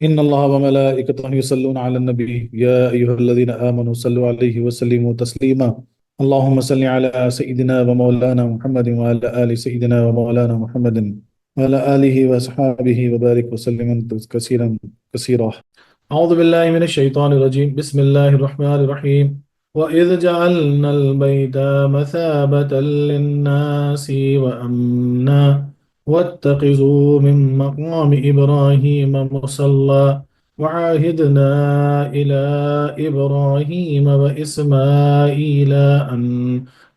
إن الله وملائكته يصلون على النبي يا أيها الذين آمنوا صلوا عليه وسلموا تسليما. اللهم صل على سيدنا ومولانا محمد وعلى آل سيدنا ومولانا محمد وعلى آله وأصحابه وبارك وسلم كثيرا كثيرا. أعوذ بالله من الشيطان الرجيم. بسم الله الرحمن الرحيم. وإذ جعلنا البيت مثابة للناس وأمنا واتخذوا من مقام إبراهيم مصلى وعاهدنا إلى إبراهيم وإسماعيل أن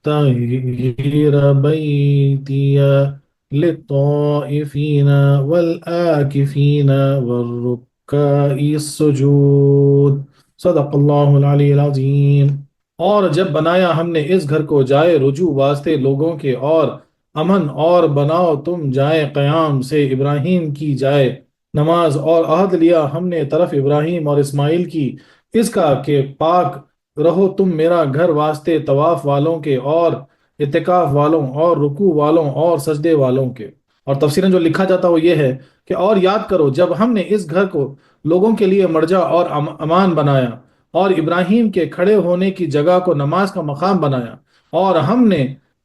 طهر بيتي للطائفين والآكفين والركع السجود. صدق اللہ العلی العظیم۔ اور جب بنایا ہم نے اس گھر کو جائے رجوع واسطے لوگوں کے اور امن، اور بناؤ تم جائے قیام سے ابراہیم کی جائے نماز، اور عہد لیا ہم نے طرف ابراہیم اور اسماعیل کی اس کا کہ پاک رہو تم میرا گھر واسطے طواف والوں کے اور اعتکاف والوں اور رکوع والوں اور سجدے والوں کے۔ اور تفسیراً جو لکھا جاتا وہ یہ ہے کہ اور یاد کرو جب ہم نے اس گھر کو لوگوں کے لیے مرجع اور امان بنایا، اور ابراہیم کے کھڑے ہونے کی جگہ کو نماز کا مقام بنایا، اور ہم نے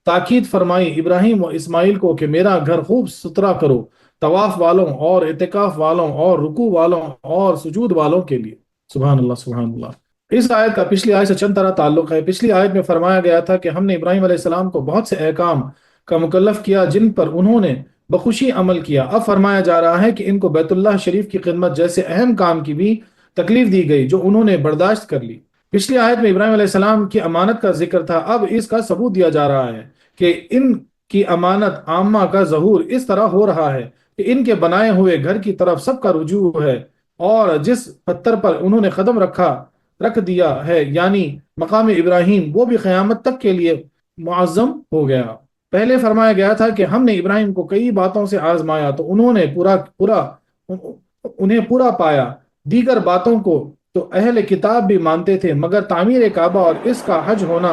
تاکید فرمائی ابراہیم و اسماعیل کو کہ میرا گھر خوب ستھرا کرو طواف والوں اور اعتکاف والوں اور رکوع والوں اور سجود والوں کے لیے۔ سبحان اللہ سبحان اللہ۔ اس آیت کا پچھلی آیت سے چند طرح تعلق ہے۔ پچھلی آیت میں فرمایا گیا تھا کہ ہم نے ابراہیم علیہ السلام کو بہت سے احکام کا مکلف کیا جن پر انہوں نے بخوشی عمل کیا۔ اب فرمایا جا رہا ہے کہ ان کو بیت اللہ شریف کی خدمت جیسے اہم کام کی بھی تکلیف دی گئی جو انہوں نے برداشت کر لی۔ پچھلی آیت میں ابراہیم علیہ السلام کی امانت کا ذکر تھا، اب اس کا ثبوت دیا جا رہا ہے کہ ان کی امانت عامہ کا ظہور اس طرح ہو رہا ہے کہ ان کے بنائے ہوئے گھر کی طرف سب کا رجوع ہے، اور جس پتھر پر انہوں نے قدم رکھ دیا ہے یعنی مقام ابراہیم، وہ بھی قیامت تک کے لیے معظم ہو گیا۔ پہلے فرمایا گیا تھا کہ ہم نے ابراہیم کو کئی باتوں سے آزمایا تو انہوں نے انہیں پورا پایا۔ دیگر باتوں کو تو اہل کتاب بھی مانتے تھے، مگر تعمیر کعبہ اور اس کا حج ہونا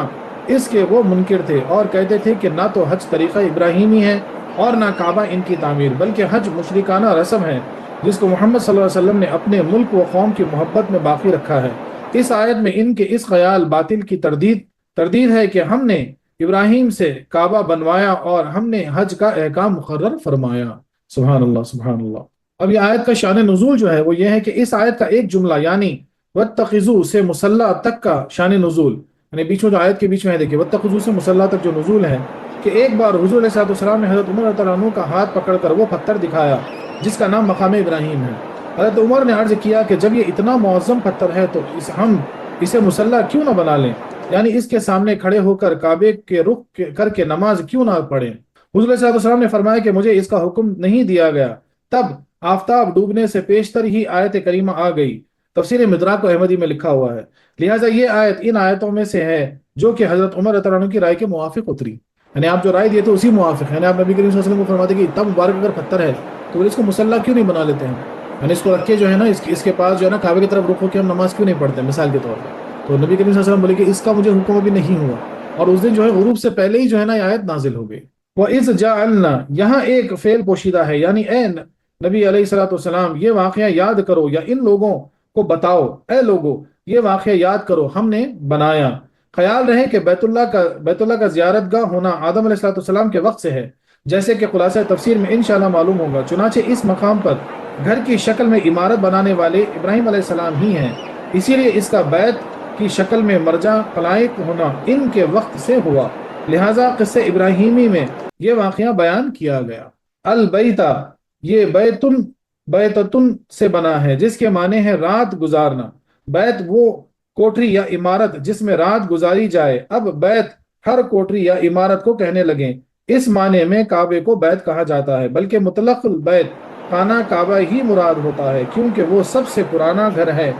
اس کے وہ منکر تھے، اور کہتے تھے کہ نہ تو حج طریقہ ابراہیمی ہے اور نہ کعبہ ان کی تعمیر، بلکہ حج مشرکانہ رسم ہے جس کو محمد صلی اللہ علیہ وسلم نے اپنے ملک و قوم کی محبت میں باقی رکھا ہے۔ اس آیت میں ان کے اس خیال باطل کی تردید ہے کہ ہم نے ابراہیم سے کعبہ بنوایا اور ہم نے حج کا احکام مقرر فرمایا۔ سبحان اللہ سبحان اللہ۔ اب یہ آیت کا شان نزول جو ہے وہ یہ ہے کہ اس آیت کا ایک جملہ یعنی وَاتَّخِذُوا سے مصلی تک کا شان نزول، یعنی بیچ میں جو آیت کے بیچ میں ہے دیکھیے وَاتَّخِذُوا سے مصلی تک جو نزول ہے کہ ایک بار حضور علیہ السلام نے حضرت عمر رضی اللہ عنہ کا ہاتھ پکڑ کر وہ پتھر دکھایا جس کا نام مقام ابراہیم ہے۔ حضرت عمر نے عرض کیا کہ جب یہ اتنا معظم پتھر ہے تو ہم اسے مصلی کیوں نہ بنا لیں، یعنی اس کے سامنے کھڑے ہو کر کعبے کے رخ کر کے نماز کیوں نہ پڑھیں۔ حضور علیہ السلام نے فرمایا کہ مجھے اس کا حکم نہیں دیا گیا۔ تب آفتاب ڈوبنے سے پیشتر ہی آیت کریمہ آ گئی۔ تفسیر مدراک و احمدی میں لکھا ہوا ہے، لہٰذا یہ آیت ان آیتوں میں سے ہے جو کہ حضرت عمر رضی اللہ عنہ کی رائے کے موافق اتری، یعنی آپ جو رائے دیے تھے اسی موافق ہے۔ یعنی آپ نبی کریم صلی اللہ علیہ وسلم کو فرماتے کہ اتنا مبارک اگر پتھر ہے تو اس کو مصلی کیوں نہیں بنا لیتے ہیں، یعنی اس کو رکھ کے جو ہے نا اس کے پاس جو ہے نا کعبے کی طرف رخ ہو کے ہم نماز کیوں نہیں پڑھتے مثال کے طور پر۔ تو نبی کریم صلی اللہ علیہ وسلم بولے کہ اس کا مجھے حکم ابھی نہیں ہوا، اور اس دن جو ہے غروب سے پہلے ہی جو ہے نا یہ آیت نازل ہو گئی۔ وَإِذْ جَعَلْنَا، یہاں ایک فعل پوشیدہ ہے، یعنی اے نبی علیہ الصلوۃ والسلام یہ واقعہ یاد کرو یا ان لوگوں کو بتاؤ، اے لوگو یہ واقعہ یاد کرو ہم نے بنایا۔ خیال رہے کہ بیت اللہ کا زیارت گاہ ہونا آدم علیہ السلام کے وقت سے ہے، جیسے کہ خلاصہ تفسیر میں انشاءاللہ معلوم ہوگا۔ چنانچہ اس مقام پر گھر کی شکل میں عمارت بنانے والے ابراہیم علیہ السلام ہی ہیں، اسی لیے اس کا بیت کی شکل میں مرجع قلائق ہونا ان کے وقت سے ہوا، لہٰذا قصہ ابراہیمی میں یہ واقعہ بیان کیا گیا۔ البیتہ، یہ بیتتن سے بنا ہے جس کے معنی ہے رات گزارنا۔ بیت وہ کوٹری یا عمارت جس میں رات گزاری جائے۔ اب بیت ہر کوٹری یا عمارت کو کہنے لگیں، اس معنی میں کعبے کو بیت کہا جاتا ہے، بلکہ مطلق البیت خانہ کعبہ ہی مراد ہوتا ہے کیونکہ وہ سب سے پرانا گھر ہے،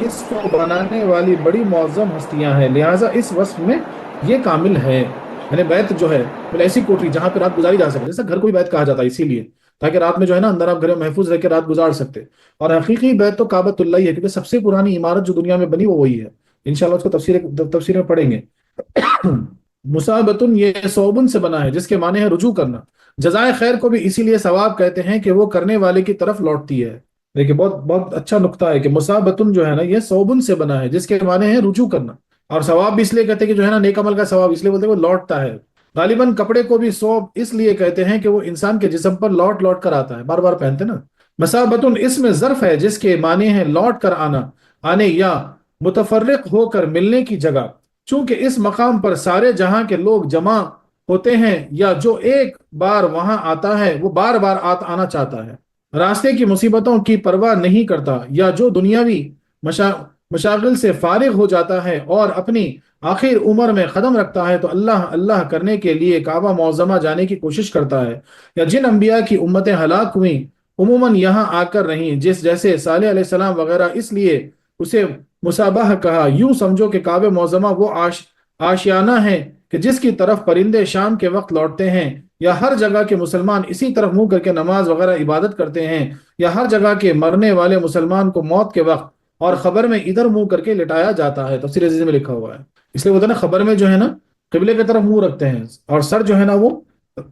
اس کو بنانے والی بڑی معظم ہستیاں ہیں، لہٰذا اس وصف میں یہ کامل ہے۔ یعنی بیت جو ہے ایسی کوٹری جہاں پہ رات گزاری جا سکے، جیسا گھر کو بھی بیت کہا جاتا ہے اسی لیے تاکہ رات میں جو ہے نا اندر آپ گھر میں محفوظ رہ کے رات گزار سکتے۔ اور حقیقی بیت تو کعبۃ اللہ ہی ہے کیونکہ سب سے پرانی عمارت جو دنیا میں بنی وہ وہی ہے۔ انشاءاللہ اس کو تفسیر میں پڑھیں گے۔ مصابتن، یہ صوبن سے بنا ہے جس کے معنی ہے رجوع کرنا۔ جزائے خیر کو بھی اسی لیے ثواب کہتے ہیں کہ وہ کرنے والے کی طرف لوٹتی ہے۔ دیکھیے بہت بہت اچھا نقطہ ہے کہ مصابتن جو ہے نا یہ صوبن سے بنا ہے، جس کے معنی ہے رجوع کرنا، اور ثواب بھی اس لیے کہتے ہیں کہ جو ہے نا نیک عمل کا ثواب اس لیے بولتے ہیں وہ لوٹتا ہے۔ غالباً کپڑے کو بھی صوب اس لیے کہتے ہیں کہ وہ انسان کے جسم پر لوٹ لوٹ کر آتا ہے، بار بار پہنتے نا۔ مصابتن اس میں ظرف ہے جس کے معنی ہے لوٹ کر آنا، آنے یا متفرق ہو کر ملنے کی جگہ، چونکہ اس مقام پر سارے جہاں کے لوگ جمع ہوتے ہیں، یا جو ایک بار وہاں آتا ہے وہ بار بار آنا چاہتا ہے، راستے کی مصیبتوں کی پرواہ نہیں کرتا، یا جو دنیاوی مشاغل سے فارغ ہو جاتا ہے اور اپنی آخر عمر میں قدم رکھتا ہے تو اللہ اللہ کرنے کے لیے کعبہ معظمہ جانے کی کوشش کرتا ہے۔ یا جن انبیاء کی امتیں ہلاک ہوئیں عموماً یہاں آ کر رہیں، جیسے صالح علیہ السلام وغیرہ، اس لیے اسے مصابہ کہا۔ یوں سمجھو کہ کعبہ معظمہ وہ آشیانہ ہے کہ جس کی طرف پرندے شام کے وقت لوٹتے ہیں، یا ہر جگہ کے مسلمان اسی طرف منہ کر کے نماز وغیرہ عبادت کرتے ہیں، یا ہر جگہ کے مرنے والے مسلمان کو موت کے وقت اور خبر میں ادھر منہ کر کے لٹایا جاتا ہے۔ تفسیر عزیز میں لکھا ہوا ہے، اس لیے ہوتا ہے نا خبر میں جو ہے نا قبلے کی طرف منہ رکھتے ہیں، اور سر جو ہے نا وہ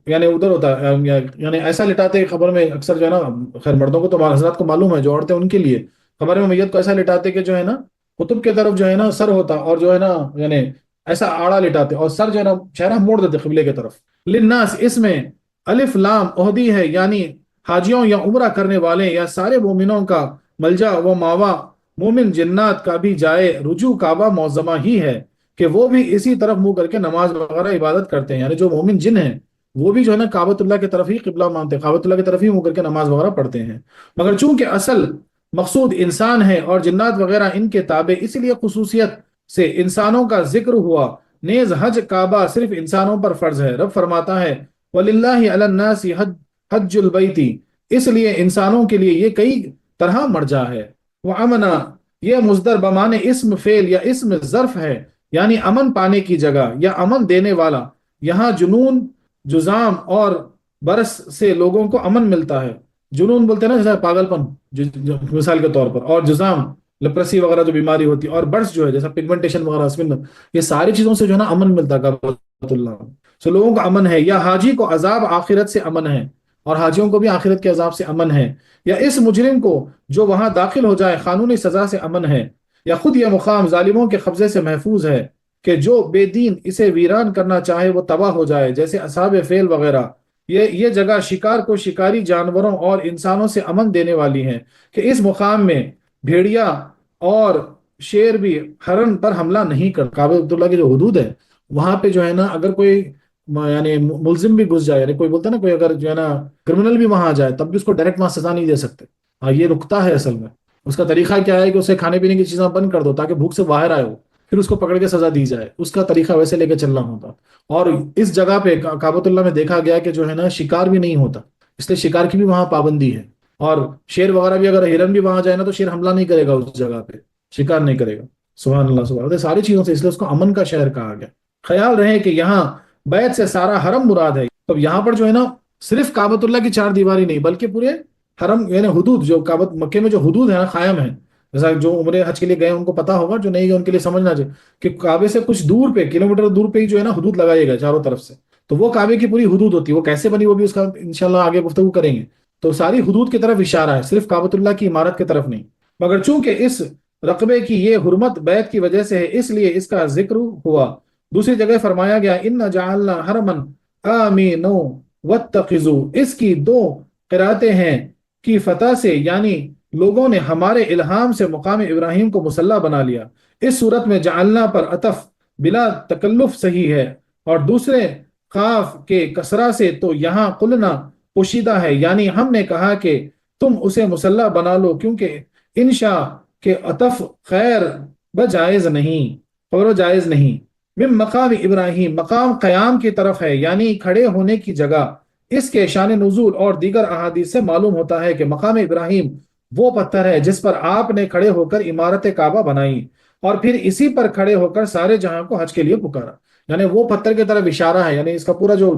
یعنی ادھر ہوتا ہے، یعنی ایسا لٹاتے ہیں خبر میں اکثر جو ہے نا، خیر مردوں کو تو حضرات کو معلوم ہے، جو عورتیں ان کے لیے خبر میں میت کو ایسا لٹاتے کہ جو ہے نا قطب کی طرف جو ہے نا سر ہوتا، اور جو ہے نا یعنی ایسا آڑا لٹاتے اور سر جو ہے نا چہرہ موڑ دیتے قبلے کی طرف۔ للناس اس میں الف لام عہدی ہے، یعنی حاجیوں یا عمرہ کرنے والے یا سارے مومنوں کا ملجا و ماوا، مومن جنات کا بھی جائے رجوع کعبہ معظمہ ہی ہے، کہ وہ بھی اسی طرف منہ کر کے نماز وغیرہ عبادت کرتے ہیں، یعنی جو مومن جن ہیں وہ بھی جو ہے نا کعبۃ اللہ کی طرف ہی قبلہ مانتے ہیں، کعبۃ اللہ کی طرف ہی منہ کر کے نماز وغیرہ پڑھتے ہیں۔ مگر چونکہ اصل مقصود انسان ہے اور جنات وغیرہ ان کے تابع، اس لیے خصوصیت سے انسانوں کا ذکر ہوا۔ نیز حج کعبہ صرف انسانوں پر فرض ہے، رب فرماتا ہے وَلِلَّهِ عَلَى النَّاسِ حج البیتی، اس لیے انسانوں کے لیے یہ کئی طرح مرجع ہے۔ وَأَمَنَا یہ مصدر بمانے اسم فعل یا اسم ظرف ہے، یعنی امن پانے کی جگہ یا امن دینے والا۔ یہاں جنون، جزام اور برس سے لوگوں کو امن ملتا ہے۔ جنون بولتے ہیں نا جیسا پاگل پن، مثال کے طور پر، اور جزام لپرسی وغیرہ جو بیماری ہوتی ہے، اور برس جو ہے جیسا پگمنٹیشن وغیرہ اسمن، یہ ساری چیزوں سے جو ہے نا امن ملتا ہے کعبۃ اللہ سے لوگوں کو امن ہے۔ یا حاجی کو عذاب آخرت سے امن ہے، اور حاجیوں کو بھی آخرت کے عذاب سے امن ہے۔ یا اس مجرم کو جو وہاں داخل ہو جائے قانونی سزا سے امن ہے۔ یا خود یہ مقام ظالموں کے قبضے سے محفوظ ہے کہ جو بے دین اسے ویران کرنا چاہے وہ تباہ ہو جائے، جیسے اصحاب فیل وغیرہ۔ یہ جگہ شکار کو شکاری جانوروں اور انسانوں سے امن دینے والی ہے کہ اس مقام میں بھیڑیا اور شیر بھی ہرن پر حملہ نہیں کرتا۔ کعبۃ اللہ کی جو حدود ہے وہاں پہ جو ہے نا اگر کوئی یعنی ملزم بھی گھس جائے، یعنی کوئی بولتا ہے نا کوئی اگر جو ہے نا کرمنل بھی وہاں آ جائے تب بھی اس کو ڈائریکٹ وہاں سزا نہیں دے سکتے۔ ہاں یہ رکتا ہے اصل میں، اس کا طریقہ کیا ہے کہ اسے کھانے پینے کی چیزیں بند کر دو تاکہ بھوک سے باہر آئے ہو، پھر اس کو پکڑ کے سزا دی جائے، اس کا طریقہ ویسے لے کے چلنا ہوتا۔ اور اس جگہ پہ کعبۃ اللہ میں دیکھا گیا کہ جو ہے نا شکار بھی نہیں ہوتا، اس لیے شکار کی بھی وہاں پابندی ہے۔ اور شیر وغیرہ بھی اگر ہرن بھی وہاں جائے نا تو شیر حملہ نہیں کرے گا اس جگہ پہ، شکار نہیں کرے گا۔ سبحان اللہ سبحان اللہ، ساری چیزوں سے اس لیے اس کو امن کا شہر کہا گیا۔ خیال رہے کہ یہاں بیت سے سارا حرم مراد ہے۔ اب یہاں پر جو ہے نا صرف کعبۃ اللہ کی چار دیواری نہیں بلکہ پورے حرم یعنی حدود جو کعبۃ مکے میں جو حدود ہے نا قائم ہے، جیسا جو عمرے حج کے لیے گئے ان کو پتا ہوگا، جو نہیں گئے ان کے لیے سمجھنا چاہیے کہ کعبے سے کچھ دور پہ کلومیٹر دور پہ ہی جو ہے نا حدود لگائے گئے چاروں طرف سے، تو وہ کعبے کی پوری حدود ہوتی ہے۔ وہ کیسے بنی وہ بھی اس کا انشاءاللہ آگے گفتگو کریں گے۔ تو ساری حدود کی طرف اشارہ ہے، صرف کعبۃ اللہ کی عمارت کی طرف نہیں۔ مگر چونکہ اس رقبے کی یہ حرمت بیت کی وجہ سے ہے اس لیے اس کا ذکر ہوا۔ دوسری جگہ فرمایا گیا ان جعلنا حرما آمینو واتخذوا، اس کی دو قراتیں ہیں کی فتح سے، یعنی لوگوں نے ہمارے الہام سے مقام ابراہیم کو مسلح بنا لیا۔ اس صورت میں جعلنا پر عطف بلا تکلف صحیح ہے، اور دوسرے قاف کے کسرہ سے تو یہاں قلنا پوشیدہ ہے، یعنی ہم نے کہا کہ تم اسے مسلح بنا لو، کیونکہ انشاء کے عطف خیر بجائز نہیں، اور جائز نہیں۔ من مقام ابراہیم مقام قیام کی طرف ہے، یعنی کھڑے ہونے کی جگہ۔ اس کے شان نزول اور دیگر احادیث سے معلوم ہوتا ہے کہ مقام ابراہیم وہ پتھر ہے جس پر آپ نے کھڑے ہو کر عمارت کعبہ بنائی، اور پھر اسی پر کھڑے ہو کر سارے جہاں کو حج کے لیے پکارا۔ یعنی وہ پتھر کی طرف اشارہ ہے، یعنی اس کا پورا جو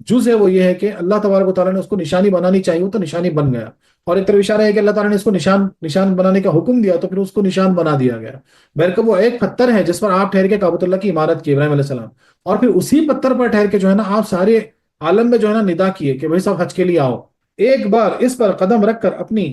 جز ہے وہ یہ ہے کہ اللہ تبارک و تعالیٰ نے اس کو نشانی بنانی چاہیے تو نشانی بن گیا، اور ایک طرف اشارہ ہے کہ اللہ تعالیٰ نے اس کو نشان بنانے کا حکم دیا تو پھر اس کو نشان بنا دیا گیا۔ بہرکہ وہ ایک پتھر ہے جس پر آپ ٹھہر کے کعبۃ اللہ کی عمارت کی ابراہیم علیہ السلام، اور پھر اسی پتھر پر ٹھہر کے جو ہے نا آپ سارے عالم میں جو ہے نا ندا کیے کہ بھائی سب حج کے لیے آؤ۔ ایک بار اس پر قدم رکھ کر اپنی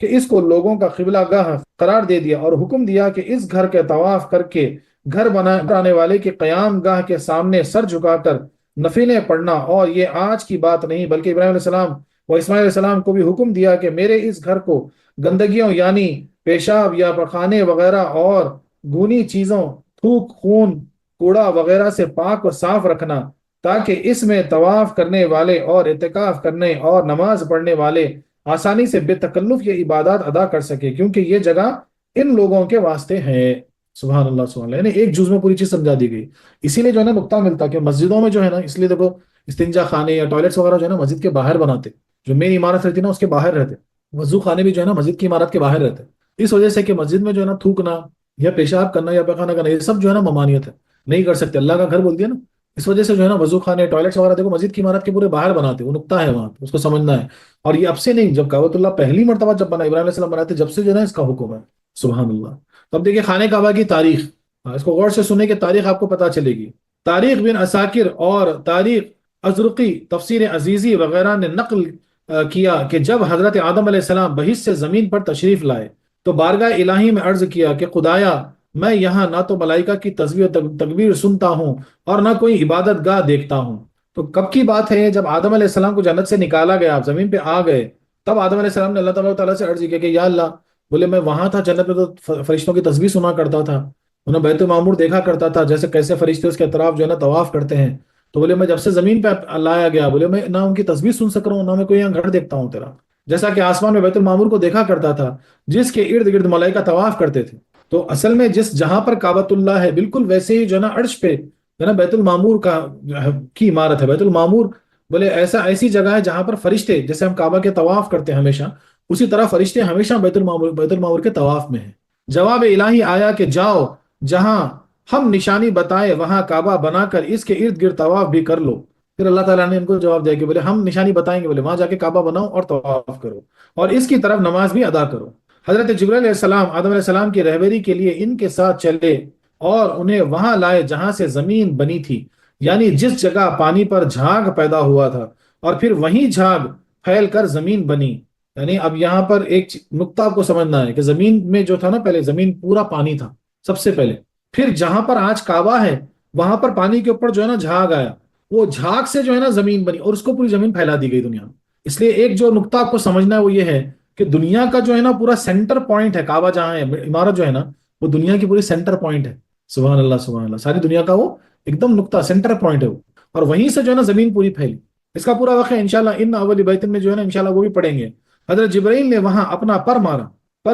کہ اس کو لوگوں کا قبلہ گاہ قرار دے دیا، اور حکم دیا کہ اس گھر کے طواف کر کے گھر بنانے والے کے قیام گاہ کے سامنے سر جھکا کر نفلیں پڑھنا۔ اور یہ آج کی بات نہیں بلکہ ابراہیم علیہ السلام و اسماعیل علیہ السلام کو بھی حکم دیا کہ میرے اس گھر کو گندگیوں یعنی پیشاب یا پخانے وغیرہ اور گونی چیزوں، تھوک، خون، کوڑا وغیرہ سے پاک و صاف رکھنا، تاکہ اس میں طواف کرنے والے اور اعتکاف کرنے اور نماز پڑھنے والے آسانی سے بے تکلف یہ عبادات ادا کر سکے، کیونکہ یہ جگہ ان لوگوں کے واسطے ہے۔ سبحان اللہ سبحان اللہ، یعنی ایک جز میں پوری چیز سمجھا دی گئی۔ اسی لیے جو ہے نا نقطہ ملتا کہ مسجدوں میں جو ہے نا، اس لیے دیکھو استنجا خانے یا ٹوائلٹس وغیرہ جو ہے نا مسجد کے باہر بناتے، جو مین عمارت رہتی ہے نا اس کے باہر رہتے، وضو خانے بھی جو ہے نا مسجد کی عمارت کے باہر رہتے، اس وجہ سے کہ مسجد میں جو ہے نا تھوکنا یا پیشاب کرنا یا پیخانہ کرنا یہ سب جو ہے نا ممانعت ہے، نہیں کر سکتے، اللہ کا گھر بول دیا نا۔ اس وجہ سے جو ہے نا وضو خانے ٹوائلٹس وغیرہ دیکھو مسجد کی عمارت کے پورے باہر بناتے، وہ نقطہ ہے وہاں، اس کو سمجھنا ہے۔ اور یہ اب سے نہیں، جب کعبۃ اللہ پہلی مرتبہ جب بنا ابراہیم علیہ السلام بناتے جب سے جو ہے نا اس کا حکم ہے۔ سبحان اللہ۔ اب دیکھیے خانہ کعبہ کی تاریخ، اس کو غور سے سنیں کہ تاریخ آپ کو پتہ چلے گی۔ تاریخ بن عساکر اور تاریخ ازرقی، تفسیر عزیزی وغیرہ نے نقل کیا کہ جب حضرت آدم علیہ السلام بہشت سے زمین پر تشریف لائے تو بارگاہ الہی میں عرض کیا کہ خدایا، میں یہاں نہ تو ملائکہ کی تسبیح و تکبیر سنتا ہوں اور نہ کوئی عبادت گاہ دیکھتا ہوں۔ تو کب کی بات ہے؟ جب آدم علیہ السلام کو جنت سے نکالا گیا، آپ زمین پہ آ گئے، تب آدم علیہ السلام نے اللہ تعالیٰ سے عرض کیا کہ یا اللہ، بولے میں وہاں تھا جنت میں تو فرشتوں کی تسبیح سنا کرتا تھا، انہیں بیت المعمور دیکھا کرتا تھا، جیسے کیسے فرشتے اس کے اطراف جو ہے نا طواف کرتے ہیں۔ تو بولے میں جب سے زمین پہ لایا گیا، بولے میں نہ ان کی تسبیح سن سک رہا ہوں، نہ میں کوئی یہاں گھر دیکھتا ہوں تیرا، جیسا کہ آسمان میں بیت المعمور کو دیکھا کرتا تھا جس کے ارد گرد ملائکہ طواف کرتے تھے۔ تو اصل میں جس جہاں پر کعبۃ اللہ ہے بالکل ویسے ہی جو ہے نا عرش پہ جو ہے نا بیت المعمور کی عمارت ہے۔ بیت المعمور بولے ایسی جگہ ہے جہاں پر فرشتے، جیسے ہم کعبہ کے طواف کرتے ہیں ہمیشہ، اسی طرح فرشتے ہمیشہ بیت المعمور کے طواف میں ہیں۔ جواب الہی آیا کہ جاؤ، جہاں ہم نشانی بتائے وہاں کعبہ بنا کر اس کے ارد گرد طواف بھی کر لو۔ پھر اللہ تعالیٰ نے ان کو جواب دیا کہ بولے ہم نشانی بتائیں گے، بولے وہاں جا کے کعبہ بناؤ اور طواف کرو اور اس کی طرف نماز بھی ادا کرو۔ حضرت جبرائیل علیہ السلام آدم علیہ السلام کی رہبری کے لیے ان کے ساتھ چلے اور انہیں وہاں لائے جہاں سے زمین بنی تھی، یعنی جس جگہ پانی پر جھاگ پیدا ہوا تھا، اور پھر وہیں جھاگ پھیل کر زمین بنی۔ یعنی اب یہاں پر ایک نقطہ آپ کو سمجھنا ہے کہ زمین میں جو تھا نا پہلے زمین پورا پانی تھا سب سے پہلے، پھر جہاں پر آج کعبہ ہے وہاں پر پانی کے اوپر جو ہے نا جھاگ آیا، وہ جھاگ سے جو ہے نا زمین بنی اور اس کو پوری زمین پھیلا دی گئی دنیا میں۔ اس لیے ایک جو نقطہ آپ کو سمجھنا ہے وہ یہ ہے کہ دنیا کا جو ہے نا پورا سینٹر پوائنٹ ہے کعبہ، جہاں ہے عمارت جو ہے نا وہ دنیا کی پوری سینٹر پوائنٹ ہے۔ سبحان اللہ سبحان اللہ، ساری دنیا کا وہ ایک دم نقطہ سینٹر پوائنٹ ہے وہ، اور وہیں سے جو ہے نا زمین پوری پھیلی۔ اس کا پورا واقعہ انشاءاللہ ان اول بیت میں جو ہے نا انشاءاللہ وہ بھی پڑھیں گے۔ حضرت جبرائیل نے وہاں اپنا پر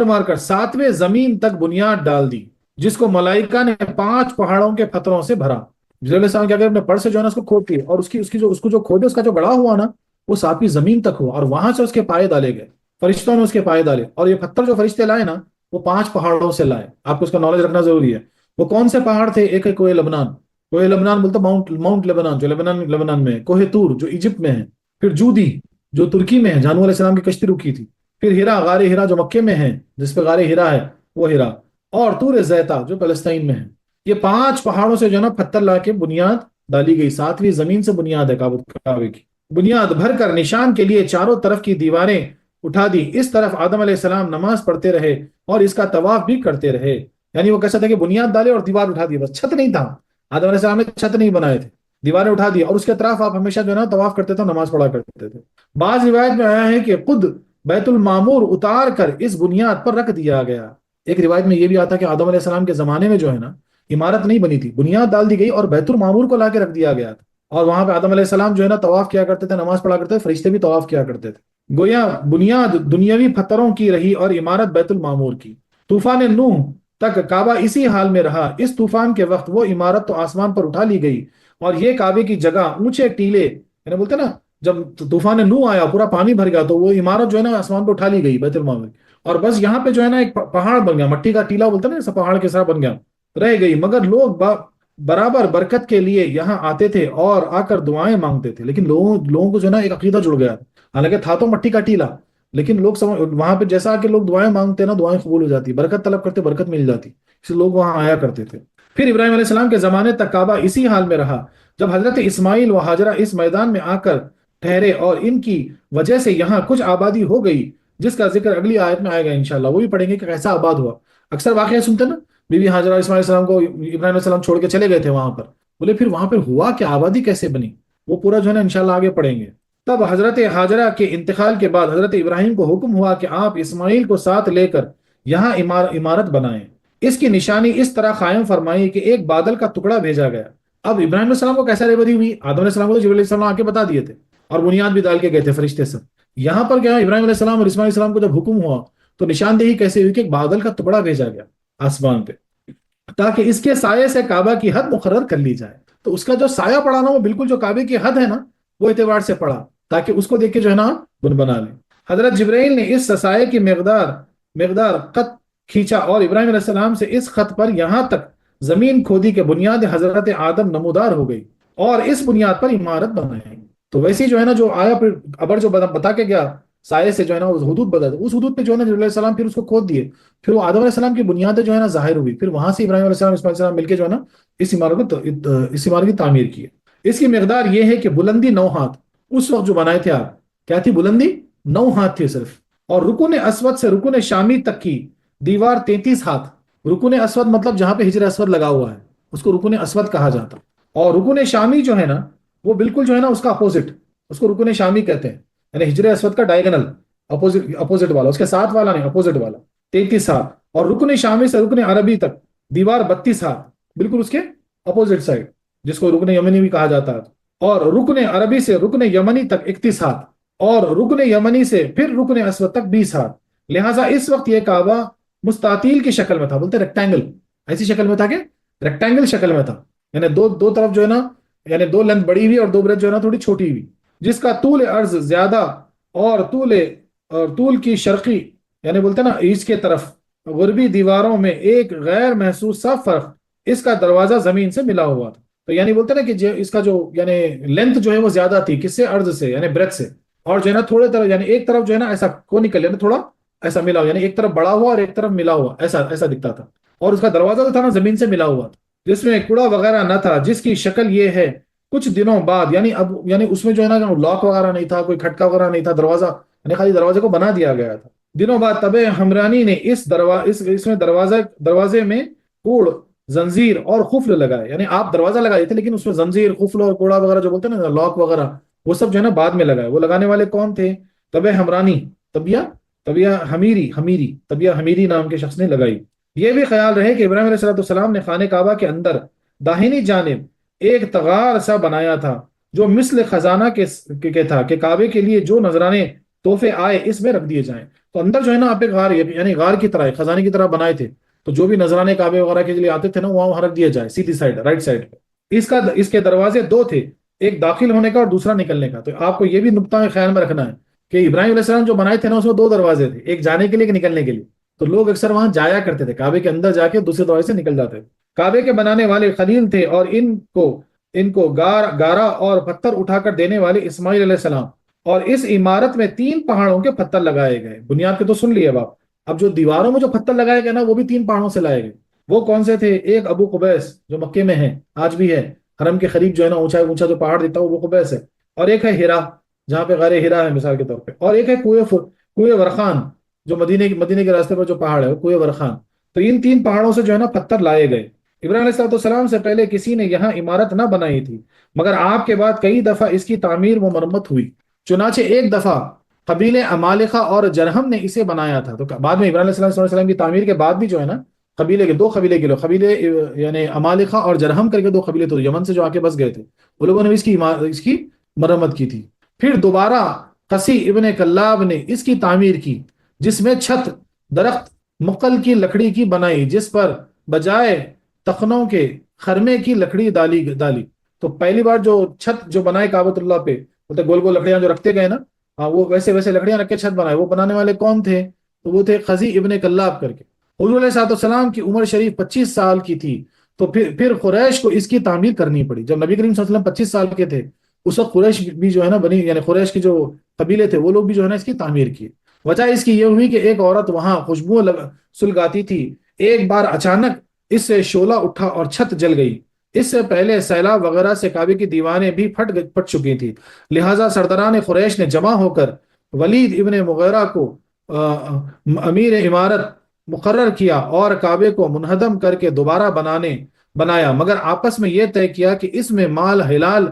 مار کر 7ویں زمین تک بنیاد ڈال دی، جس کو ملائکہ نے 5 پہاڑوں کے پتھروں سے بھرا۔ جبرائیل علیہ السلام کیا کہ اپنے پر سے جو ہے نا اس کو کھودتی اور اس کو جو کھودے اس کا جو گڑھا ہوا نا وہ 7ویں زمین تک ہوا، اور وہاں سے اس کے پائے ڈالے گئے، فرشتوں نے اس کے پائے ڈالے۔ اور یہ پتھر جو فرشتے لائے نا وہ 5 پہاڑوں سے لائے، آپ کو اس کا نالج رکھنا ضروری ہے۔ وہ کون سے پہاڑ تھے؟ ایک ہے کوہ لبنان، کوہ لبنان بولتا ماؤنٹ لبنان، جو لبنان میں ہے، کوہ طور جو ایجپٹ میں ہے، پھر جودی جو ترکی میں ہے، جہاں نوح علیہ السلام کی کشتی رکی تھی، پھر ہیرا، غار ہیرا جو مکے میں ہے جس پہ غار ہیرا ہے وہ ہیرا، اور طور زیتا جو فلسطین میں ہے۔ یہ 5 پہاڑوں سے جو ہے نا پتھر لا کے بنیاد ڈالی گئی، 7ویں زمین سے بنیاد ہے کعبے کی۔ بنیاد بھر کر نشان کے لیے چاروں طرف کی دیواریں اٹھا دی، اس طرف آدم علیہ السلام نماز پڑھتے رہے اور اس کا طواف بھی کرتے رہے۔ یعنی وہ کیسا تھا کہ بنیاد ڈالے اور دیوار اٹھا دی، بس چھت نہیں تھا، آدم علیہ السلام نے چھت نہیں بنائے تھے، دیواریں اٹھا دی اور اس کے اطراف آپ ہمیشہ جو ہے نا طواف کرتے تھے، نماز پڑھا کرتے تھے۔ بعض روایت میں آیا ہے کہ خود بیت المعمور اتار کر اس بنیاد پر رکھ دیا گیا۔ ایک روایت میں یہ بھی آتا کہ آدم علیہ السلام کے زمانے میں جو ہے نا عمارت نہیں بنی تھی، بنیاد ڈال دی گئی اور بیت المعمور کو لا کے رکھ دیا گیا تھا، اور وہاں پہ آدم علیہ السلام جو ہے نا طواف کیا کرتے تھے، نماز پڑھا کرتے تھے، فرشتے بھی طواف کیا کرتے تھے۔ گویا بنیاد دنیاوی پتھروں کی رہی اور عمارت بیت المعمور کی۔ طوفان نوح تک کعبہ اسی حال میں رہا۔ اس طوفان کے وقت وہ عمارت تو آسمان پر اٹھا لی گئی اور یہ کعبے کی جگہ اونچے ٹیلے، یعنی بولتے نا جب طوفان نوح آیا پورا پانی بھر گیا تو وہ عمارت جو ہے نا آسمان پہ اٹھا لی گئی بیت المعمور، اور بس یہاں پہ جو ہے نا ایک پہاڑ بن گیا، مٹی کا ٹیلا بولتے نا، ایسا پہاڑ کے ساتھ بن گیا رہ گئی، مگر لوگ برابر برکت کے لیے یہاں آتے تھے اور آ کر دعائیں مانگتے تھے۔ لیکن لوگوں کو جو ہے نا ایک عقیدہ جڑ گیا، حالانکہ تھا تو مٹی کا ٹیلا، لیکن لوگ وہاں پہ جیسا کہ لوگ دعائیں مانگتے نا دعائیں قبول ہو جاتی، برکت طلب کرتے برکت مل جاتی، اس لیے لوگ وہاں آیا کرتے تھے۔ پھر ابراہیم علیہ السلام کے زمانے تک کعبہ اسی حال میں رہا۔ جب حضرت اسماعیل و ہاجرہ اس میدان میں آ کر ٹھہرے اور ان کی وجہ سے یہاں کچھ آبادی ہو گئی جس کا ذکر اگلی آیت میں آئے گا انشاءاللہ، وہ بھی پڑھیں گے کہ کیسا آباد ہوا۔ اکثر واقعہ سنتے نا، بی بی ہاجرہ اسماعیل علیہ السلام کو ابراہیم علیہ السلام چھوڑ کے چلے گئے تھے وہاں پر، بولے پھر وہاں پر ہوا کہ آبادی کیسے بنی، وہ پورا جو ہے نا انشاءاللہ آگے پڑھیں گے۔ تب حضرت ہاجرہ کے انتقال کے بعد حضرت ابراہیم کو حکم ہوا کہ آپ اسماعیل کو ساتھ لے کر یہاں عمارت بنائیں۔ اس کی نشانی اس طرح قائم فرمائی کہ ایک بادل کا ٹکڑا بھیجا گیا۔ اب ابراہیم علیہ السلام کو کیسا رہبری ہوئی؟ آدم علیہ السلام کو تو جبرائیل علیہ السلام آ کے بتا دیے تھے اور بنیاد بھی ڈال کے گئے تھے فرشتے سب۔ یہاں پر کیا ابراہیم علیہ السلام اور اسماعیل علیہ السلام کو جب حکم ہوا تو نشاندہی کیسے ہوئی کہ ایک بادل کا ٹکڑا بھیجا گیا آسمان پہ، تاکہ اس کے سائے سے کعبہ کی حد مقرر کر لی جائے۔ تو اس کا جو سایہ پڑا نا وہ بالکل جو کعبے کی حد ہے نا وہ اعتبار سے پڑا، تاکہ اس کو دیکھ کے جو ہے نا بنا لیں۔ حضرت جبرائیل نے اس سایے کی مقدار خط کھینچا اور ابراہیم علیہ السلام سے اس خط پر یہاں تک زمین کھودی کہ بنیاد حضرت آدم نمودار ہو گئی اور اس بنیاد پر عمارت بنائی۔ تو ویسے جو ہے نا جو آیا پھر ابر جو بتا کے گیا سائے سے جو ہے نا اس حدود بدل، اس حدود پہ جو ہے نا جبرائیل علیہ السلام پھر اس کو کھود دیے، پھر وہ آدم علیہ السلام کی بنیادیں جو ہے نا ظاہر ہوئی، پھر وہاں سے ابراہیم علیہ السلام اسماعیل علیہ السلام مل کے جو ہے نا اس عمارت کی تعمیر کی ہے۔ اس کی مقدار یہ ہے کہ بلندی 9 ہاتھ، اس وقت جو بنائے تھے آپ کیا تھی بلندی؟ 9 ہاتھ تھی صرف، اور رکن اسود سے رکن شامی تک کی دیوار 33 ہاتھ۔ رکن اسود مطلب جہاں پہ ہجر اسود لگا ہوا ہے اس کو رکن اسود کہا جاتا، اور رکن شامی جو ہے نا وہ بالکل جو ہے نا اس کا اپوزٹ، اس کو رکن شامی کہتے ہیں، یعنی ہجر اسود کا ڈائیگنل اپوزٹ والا، اس کے ساتھ والا نہیں، اپوزٹ والا 33 ہاتھ، اور رکن شامی سے رکن عربی تک دیوار 32 ہاتھ، بالکل اس کے اپوزٹ سائڈ، جس کو رکن یمنی بھی کہا جاتا ہے، اور رکن عربی سے رکن یمنی تک 31 ہاتھ، اور رکن یمنی سے پھر رکن اسود تک 20 ہاتھ۔ لہٰذا اس وقت یہ کعبہ مستطیل کی شکل میں تھا، بولتے ریکٹینگل، ایسی شکل میں تھا کہ ریکٹینگل شکل میں تھا، یعنی دو طرف جو ہے نا، یعنی 2 لینتھ بڑی ہوئی اور 2 بریڈ جو ہے نا تھوڑی چھوٹی ہوئی، جس کا طول عرض زیادہ اور طول کی شرقی یعنی بولتے ہیں نا ایسٹ کے طرف غربی دیواروں میں ایک غیر محسوس سا فرق، اس کا دروازہ زمین سے ملا ہوا تھا۔ تو یعنی بولتے ہیں نا کہ اس کا جو یعنی لینتھ جو ہے وہ زیادہ تھی، کس سے؟ عرض سے، یعنی بریڈ سے، اور جو ہے نا تھوڑے طرف یعنی ایک طرف جو ہے نا ایسا کو نکل یعنی تھوڑا ایسا ملا ہوا، یعنی ایک طرف بڑا ہوا اور ایک طرف ملا ہوا، ایسا دکھتا تھا، اور اس کا دروازہ جو تھا نا زمین سے ملا ہوا تھا، جس میں کوڑا وغیرہ نہ تھا، جس کی شکل یہ ہے کچھ دنوں بعد یعنی اس میں جو ہے نا لاک وغیرہ نہیں تھا، کوئی کھٹکا وغیرہ نہیں تھا، دروازہ یعنی خالی دروازے کو بنا دیا گیا تھا۔ دنوں بعد طب حمرانی نے اس میں دروازے میں کوڑ، زنجیر اور قفل لگائے، یعنی آپ دروازہ لگائے تھے لیکن اس میں زنجیر، قفل اور کوڑا وغیرہ جو بولتے ہیں نا لاک وغیرہ، وہ سب جو ہے نا بعد میں لگائے۔ وہ لگانے والے کون تھے؟ طب حمرانی، طبیہ حمیری نام کے شخص نے لگائی۔ یہ بھی خیال رہے کہ ابراہیم علیہ السلام نے خانہ کعبہ کے اندر داہنی جانب ایک تغار سا بنایا تھا جو مثل خزانہ کے تھا کہ کعبے کے لیے جو نذرانے تحفے آئے اس میں رکھ دیے جائیں۔ تو اندر جو ہے نا آپ ایک غار یعنی غار کی طرح خزانے کی طرح بنائے تھے، تو جو بھی نذرانے کعبے وغیرہ کے لیے آتے تھے نا وہاں رکھ دیا جائے، سیدھی سائڈ رائٹ سائڈ پہ۔ اس کے دروازے 2 تھے، ایک داخل ہونے کا اور دوسرا نکلنے کا۔ تو آپ کو یہ بھی نقطہ خیال میں رکھنا ہے کہ ابراہیم علیہ السلام جو بنائے تھے نا اس میں 2 دروازے تھے، ایک جانے کے لیے ایک نکلنے کے لیے۔ تو لوگ اکثر وہاں جایا کرتے تھے، کعبے کے اندر جا کے دوسرے دروازے سے نکل جاتے تھے۔ کعبے کے بنانے والے خلیل تھے اور ان کو گارا اور پتھر اٹھا کر دینے والے اسماعیل علیہ السلام، اور اس عمارت میں 3 پہاڑوں کے پتھر لگائے گئے۔ بنیاد کے تو سن لیے باپ، اب جو دیواروں میں جو پتھر لگائے گئے نا وہ بھی 3 پہاڑوں سے لائے گئے۔ وہ کون سے تھے؟ ایک ابو قبیس جو مکے میں ہے، آج بھی ہے، حرم کے قریب جو ہے نا اونچا جو پہاڑ دیتا ہے وہ ابو قبیس ہے، اور ایک ہے ہیرا جہاں پہ غار ہیرا ہے مثال کے طور پہ، اور ایک ہے کوہ ورخان جو مدینے کے راستے پر جو پہاڑ ہے وہ کوہ ورخان۔ تو ان 3 پہاڑوں سے جو ہے نا پتھر لائے گئے۔ ابراہیم علیہ السلام سے پہلے کسی نے یہاں عمارت نہ بنائی تھی، مگر آپ کے بعد کئی دفعہ اس کی تعمیر و مرمت ہوئی۔ چنانچہ ایک دفعہ قبیلے عمالقہ اور جرہم نے اسے بنایا تھا۔ تو بعد میں ابراہیم علیہ السلام کی تعمیر کے بعد بھی جو ہے نا قبیلے کے 2 قبیلے کے لوگ، قبیلے یعنی عمالقہ اور جرہم کر کے 2 قبیلے تو یمن سے جو آ کے بس گئے تھے، وہ لوگوں نے اس کی مرمت کی تھی۔ پھر دوبارہ قسی ابن کلاب نے اس کی تعمیر کی، جس میں چھت درخت مقل کی لکڑی کی بنائی، جس پر بجائے تخنوں کے خرمے کی لکڑی ڈالی۔ تو پہلی بار جو چھت جو بنائے کعبۃ اللہ پہ، گول گول لکڑیاں جو رکھتے گئے نا، وہ ویسے لکڑیاں رکھ کے چھت بنائے۔ وہ بنانے والے کون تھے؟ تو وہ تھے قسی ابن کلاب کر کے۔ حضور علیہ السلام کی عمر شریف 25 سال کی تھی، تو پھر قریش کو اس کی تعمیر کرنی پڑی۔ جب نبی کریم صلی اللہ علیہ وسلم 25 سال کے تھے اس وقت قریش بھی جو ہے نا بنی، یعنی قریش کے جو قبیلے تھے وہ لوگ بھی جو ہے نا اس کی تعمیر کی۔ وجہ اس کی یہ ہوئی کہ ایک عورت وہاں خوشبو سلگاتی تھی، ایک بار اچانک اس سے شعلہ اٹھا اور چھت جل گئی۔ اس سے پہلے سیلاب وغیرہ سے کعبے کی دیواریں بھی پھٹ چکی تھی، لہٰذا سرداران قریش نے جمع ہو کر ولید ابن مغیرہ کو امیر عمارت مقرر کیا اور کعبے کو منہدم کر کے دوبارہ بنایا، مگر آپس میں یہ طے کیا کہ اس میں مال حلال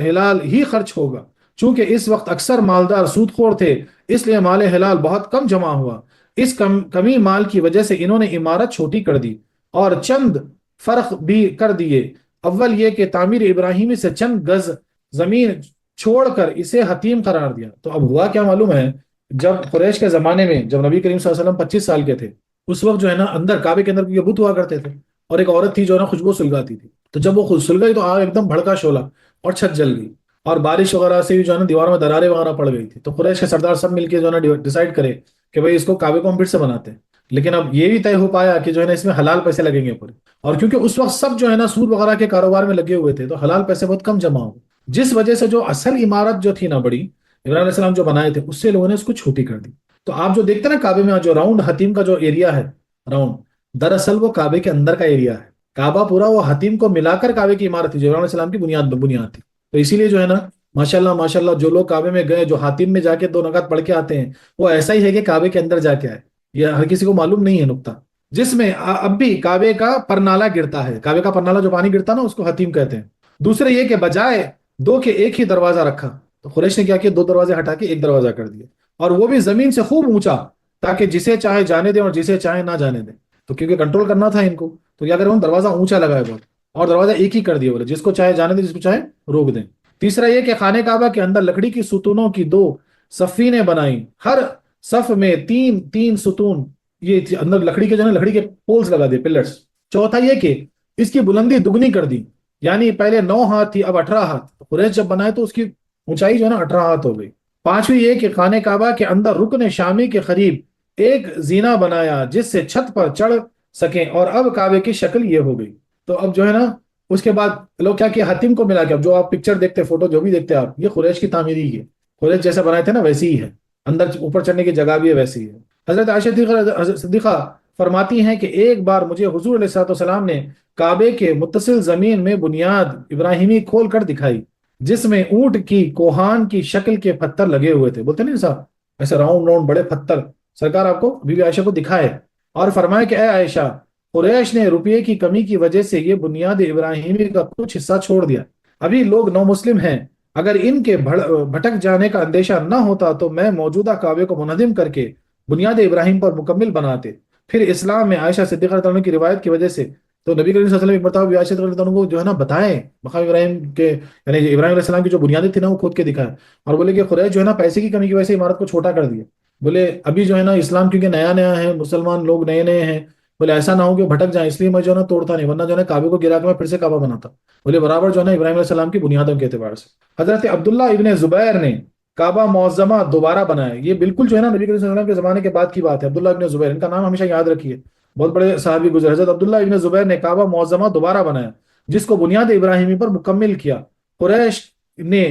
حلال ہی خرچ ہوگا۔ چونکہ اس وقت اکثر مالدار سود خور تھے، اس لیے مال حلال بہت کم جمع ہوا۔ اس کمی مال کی وجہ سے انہوں نے عمارت چھوٹی کر دی اور چند فرق بھی کر دیے۔ اول یہ کہ تعمیر ابراہیمی سے چند گز زمین چھوڑ کر اسے حتیم قرار دیا۔ تو اب ہوا کیا معلوم ہے، جب قریش کے زمانے میں جب نبی کریم صلی اللہ علیہ وسلم 25 سال کے تھے، اس وقت جو ہے نا اندر کعبے کے اندر یہ بت ہوا کرتے تھے، اور ایک عورت تھی جو ہے نا خوشبو سلگاتی تھی۔ تو جب وہ خود سلگائی تو آگ ایک دم بھڑکا شعلہ اور چھت جل گئی، اور بارش وغیرہ سے بھی جو ہے نا دیواروں میں دراریں وغیرہ پڑ گئی تھی۔ تو قریش کے سردار سب مل کے جو ہے نا ڈیسائیڈ کرے کہ بھئی اس کو کعبے کو ہم پھر سے بناتے ہیں۔ لیکن اب یہ بھی طے ہو پایا کہ جو ہے نا اس میں حلال پیسے لگیں گے پورے، اور کیونکہ اس وقت سب جو ہے نا سود وغیرہ کے کاروبار میں لگے ہوئے تھے، تو حلال پیسے بہت کم جمع ہو، جس وجہ سے جو اصل عمارت جو تھی نا بڑی، ابراہیم علیہ السلام جو بنائے تھے، اس سے لوگوں نے اس کو چھوٹی کر دی۔ تو آپ جو دیکھتے ہیں نا کعبے میں جو راؤنڈ حتیم کا جو ایریا ہے، راؤنڈ، دراصل وہ کعبے کے اندر کا ایریا ہے۔ کعبہ پورا وہ حتیم کو ملا کر کعبے کی عمارت تھی، جو ابراہیم علیہ السلام کی بنیاد تھی۔ تو اسی لیے جو ہے نا ماشاءاللہ ماشاءاللہ جو لوگ کعبے میں گئے، جو حاتم میں جا کے 2 رکعت پڑھ کے آتے ہیں، وہ ایسا ہی ہے کہ کعبے کے اندر جا کے آئے۔ یہ ہر کسی کو معلوم نہیں ہے نقطہ، جس میں اب بھی کعبے کا پرنالہ گرتا ہے۔ کعبے کا پرنالہ جو پانی گرتا ہے نا، اس کو حتیم کہتے ہیں۔ دوسرے یہ کہ بجائے دو کے ایک ہی دروازہ رکھا، تو قریش نے کیا کہ 2 دروازے ہٹا کے ایک دروازہ کر دیا، اور وہ بھی زمین سے خوب اونچا، تاکہ جسے چاہے جانے دیں اور جسے چاہے نہ جانے دیں۔ تو کیونکہ کنٹرول کرنا تھا ان کو، تو کیا کریں، دروازہ اونچا لگایا بہت، اور دروازہ ایک ہی کر دیا، بولے جس کو چاہے جانے دیں، جس کو چاہے روک دیں۔ تیسرا یہ کہ خانہ کعبہ کے اندر لکڑی کی ستونوں کی 2 صفینیں بنائیں، ہر صف میں 3 3 ستون، یہ اندر لکڑی کے جو ہے نا لکڑی کے پولز لگا دیے، پلرز۔ چوتھا یہ کہ اس کی بلندی دگنی کر دی، یعنی پہلے 9 ہاتھ تھی، اب 18 ہاتھ۔ قریش جب بنائے تو اس کی اونچائی جو ہے نا 18 ہاتھ ہو گئی۔ پانچویں یہ کہ خانہ کعبہ کے اندر رکن شامی کے قریب ایک زینہ بنایا جس سے چھت پر چڑھ سکیں، اور اب کعبے کی شکل یہ ہو گئی۔ تو اب جو ہے نا اس کے بعد لوگ کیا کہ حتیم کو ملا کے، اب جو آپ پکچر دیکھتے فوٹو جو بھی دیکھتے آپ، یہ قریش کی تعمیر ہی ہے، قریش جیسا بنائے تھے نا ویسی ہی ہے، اندر اوپر چڑھنے کی جگہ بھی ہے ویسی ہی ہے۔ حضرت عائشہ صدیقہ فرماتی ہیں کہ ایک بار مجھے حضور علیہ الصلوۃ والسلام نے کعبے کے متصل زمین میں بنیاد ابراہیمی کھول کر دکھائی، جس میں اونٹ کی کوہان کی شکل کے پتھر لگے ہوئے تھے، بولتے نہیں صاحب ایسے راؤنڈ راؤنڈ بڑے پتھر، سرکار آپ کو بی بی عائشہ کو دکھائے، اور فرمایا کہ اے عائشہ، قریش نے روپے کی کمی کی وجہ سے یہ بنیاد ابراہیمی کا کچھ حصہ چھوڑ دیا۔ ابھی لوگ نو مسلم ہیں، اگر ان کے بھٹک جانے کا اندیشہ نہ ہوتا تو میں موجودہ کعبے کو منہدم کر کے بنیاد ابراہیم پر مکمل بناتے۔ پھر اسلام میں عائشہ صدیقہ رضی اللہ عنہ کی روایت کی وجہ سے تو نبی کریم صلی اللہ علیہ وسلم ایک مرتبہ بھی عائشہ رضی اللہ عنہ کو جو ہے نا بتائیں مقام ابراہیم کے، یعنی ابراہیم علیہ السلام کی جو بنیادیں تھی نا وہ کھود کے دکھائے، اور بولے کہ قریش جو ہے نا پیسے کی کمی کی وجہ سے عمارت کو چھوٹا کر دیا۔ بولے ابھی جو ہے نا اسلام کیونکہ نیا نیا ہے، مسلمان لوگ نئے نئے ہیں، بولے ایسا نہ ہو کہ بھٹک جائیں، اس لیے میں جو ہے نا توڑتا نہیں، ورنہ جو ہے نا کعبے کو گرا کے میں پھر سے کعبہ بناتا۔ بولے برابر جو ہے نا ابراہیم علیہ السلام کی بنیادوں کے اعتبار سے حضرت عبداللہ ابن زبیر نے کعبہ معظمہ دوبارہ بنایا۔ یہ بالکل جو ہے نا نبی کریم صلی اللہ علیہ وسلم کے زمانے کے بعد کی بات ہے۔ عبداللہ ابن زبیر، ان کا نام ہمیشہ یاد رکھیے، بہت بڑے صحابی گزرے۔ حضرت عبداللہ ابن زبیر نے کعبہ معظمہ دوبارہ بنایا، جس کو بنیاد ابراہیمی پر مکمل کیا۔ قریش نے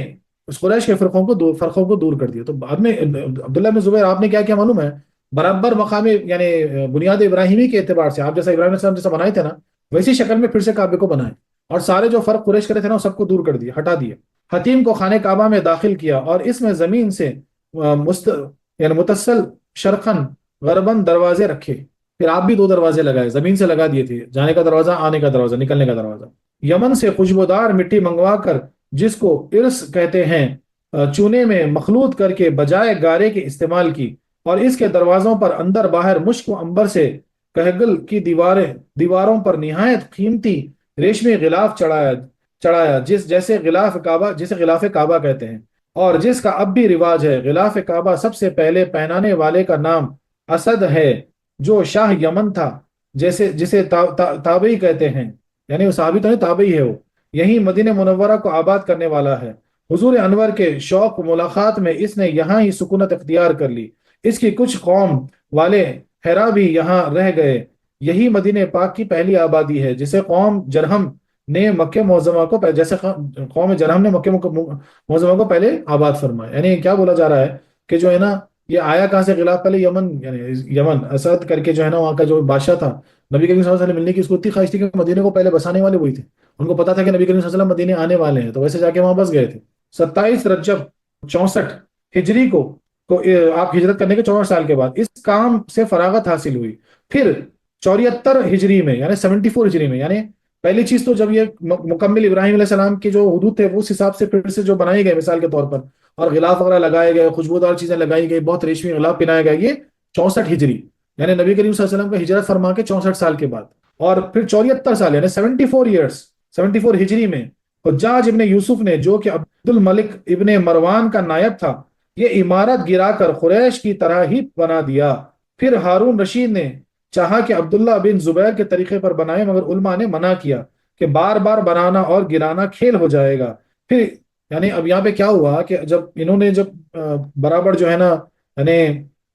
اس قریش کے فرقوں کو دور کر دیا۔ تو بعد میں عبداللہ ابن زبیر آپ نے کیا کیا معلوم ہے، برابر مقام یعنی بنیاد ابراہیمی کے اعتبار سے آپ جیسا ابراہیم علیہ السلام جیسا بنائے تھے نا، ویسی شکل میں پھر سے کعبے کو بنائے، اور سارے جو فرق قریش کرے تھے نا وہ سب کو دور کر دیا، ہٹا دیا۔ حتیم کو خانہ کعبہ میں داخل کیا، اور اس میں زمین سے یعنی متصل شرقن غربن دروازے رکھے۔ پھر آپ بھی 2 دروازے لگائے، زمین سے لگا دیے تھے، جانے کا دروازہ، آنے کا دروازہ، نکلنے کا دروازہ۔ یمن سے خوشبودار مٹی منگوا کر، جس کو ارس کہتے ہیں، چونے میں مخلوط کر کے بجائے گارے کے استعمال کی، اور اس کے دروازوں پر اندر باہر مشک و عنبر سے کہگل کی دیواروں پر نہایت قیمتی ریشمی غلاف چڑھایا، جسے غلاف کعبہ کہتے ہیں، اور جس کا اب بھی رواج ہے۔ غلاف کعبہ سب سے پہلے پہنانے والے کا نام اسد ہے، جو شاہ یمن تھا، جسے تابعی کہتے ہیں، یعنی وہ صحابی تو نہیں، تابعی ہے وہ، یہی مدینہ منورہ کو آباد کرنے والا ہے۔ حضور انور کے شوق ملاقات میں اس نے یہاں ہی سکونت اختیار کر لی۔ اس کی کچھ قوم والے ہیرا بھی یہاں رہ گئے۔ یہی مدینہ پاک کی پہلی آبادی ہے، جسے قوم جرہم نے مکہ معظمہ کو معظمہ کو پہلے آباد فرمایا۔ یعنی کیا بولا جا رہا ہے کہ جو ہے نا یہ آیا کہاں سے غلاف، پہلے یمن، یعنی یمن اسد کر کے جو ہے نا وہاں کا جو بادشاہ تھا، نبی کریم صلی اللہ علیہ وسلم ملنے کی اس کو اتنی خواہش تھی کہ مدینے کو پہلے بسانے والے وہی تھے، ان کو پتا تھا کہ نبی کریم صلی اللہ علیہ وسلم مدینے آنے والے ہیں، تو ویسے جا کے وہاں بس گئے تھے۔ 27 رجب 64 ہجری کو کو آپ ہجرت کرنے کے 64 سال کے بعد اس کام سے فراغت حاصل ہوئی. پھر 74 ہجری میں یعنی 74 ہجری میں، یعنی پہلی چیز تو جب یہ مکمل ابراہیم علیہ السلام کے جو حدود تھے وہ اس حساب سے پھر سے جو بنائے گئے مثال کے طور پر، اور غلاف وغیرہ لگائے گئے، خوشبودار چیزیں لگائی گئی، بہت ریشمی غلاف پہنایا گیا، یہ 64 ہجری یعنی نبی کریم صلی اللہ علیہ وسلم کا ہجرت فرما کے 64 سال کے بعد. اور پھر 74 سال یعنی 74 ایئرس 74 ہجری میں حجاج ابن یوسف نے، جو کہ عبد الملک ابن مروان کا نائب تھا، یہ عمارت گرا کر قریش کی طرح ہی بنا دیا. پھر ہارون رشید نے چاہا کہ عبداللہ بن زبیر کے طریقے پر بنائے، مگر علماء نے منع کیا کہ بار بار بنانا اور گرانا کھیل ہو جائے گا. پھر یعنی اب یہاں پہ کیا ہوا کہ جب انہوں نے برابر جو ہے نا، یعنی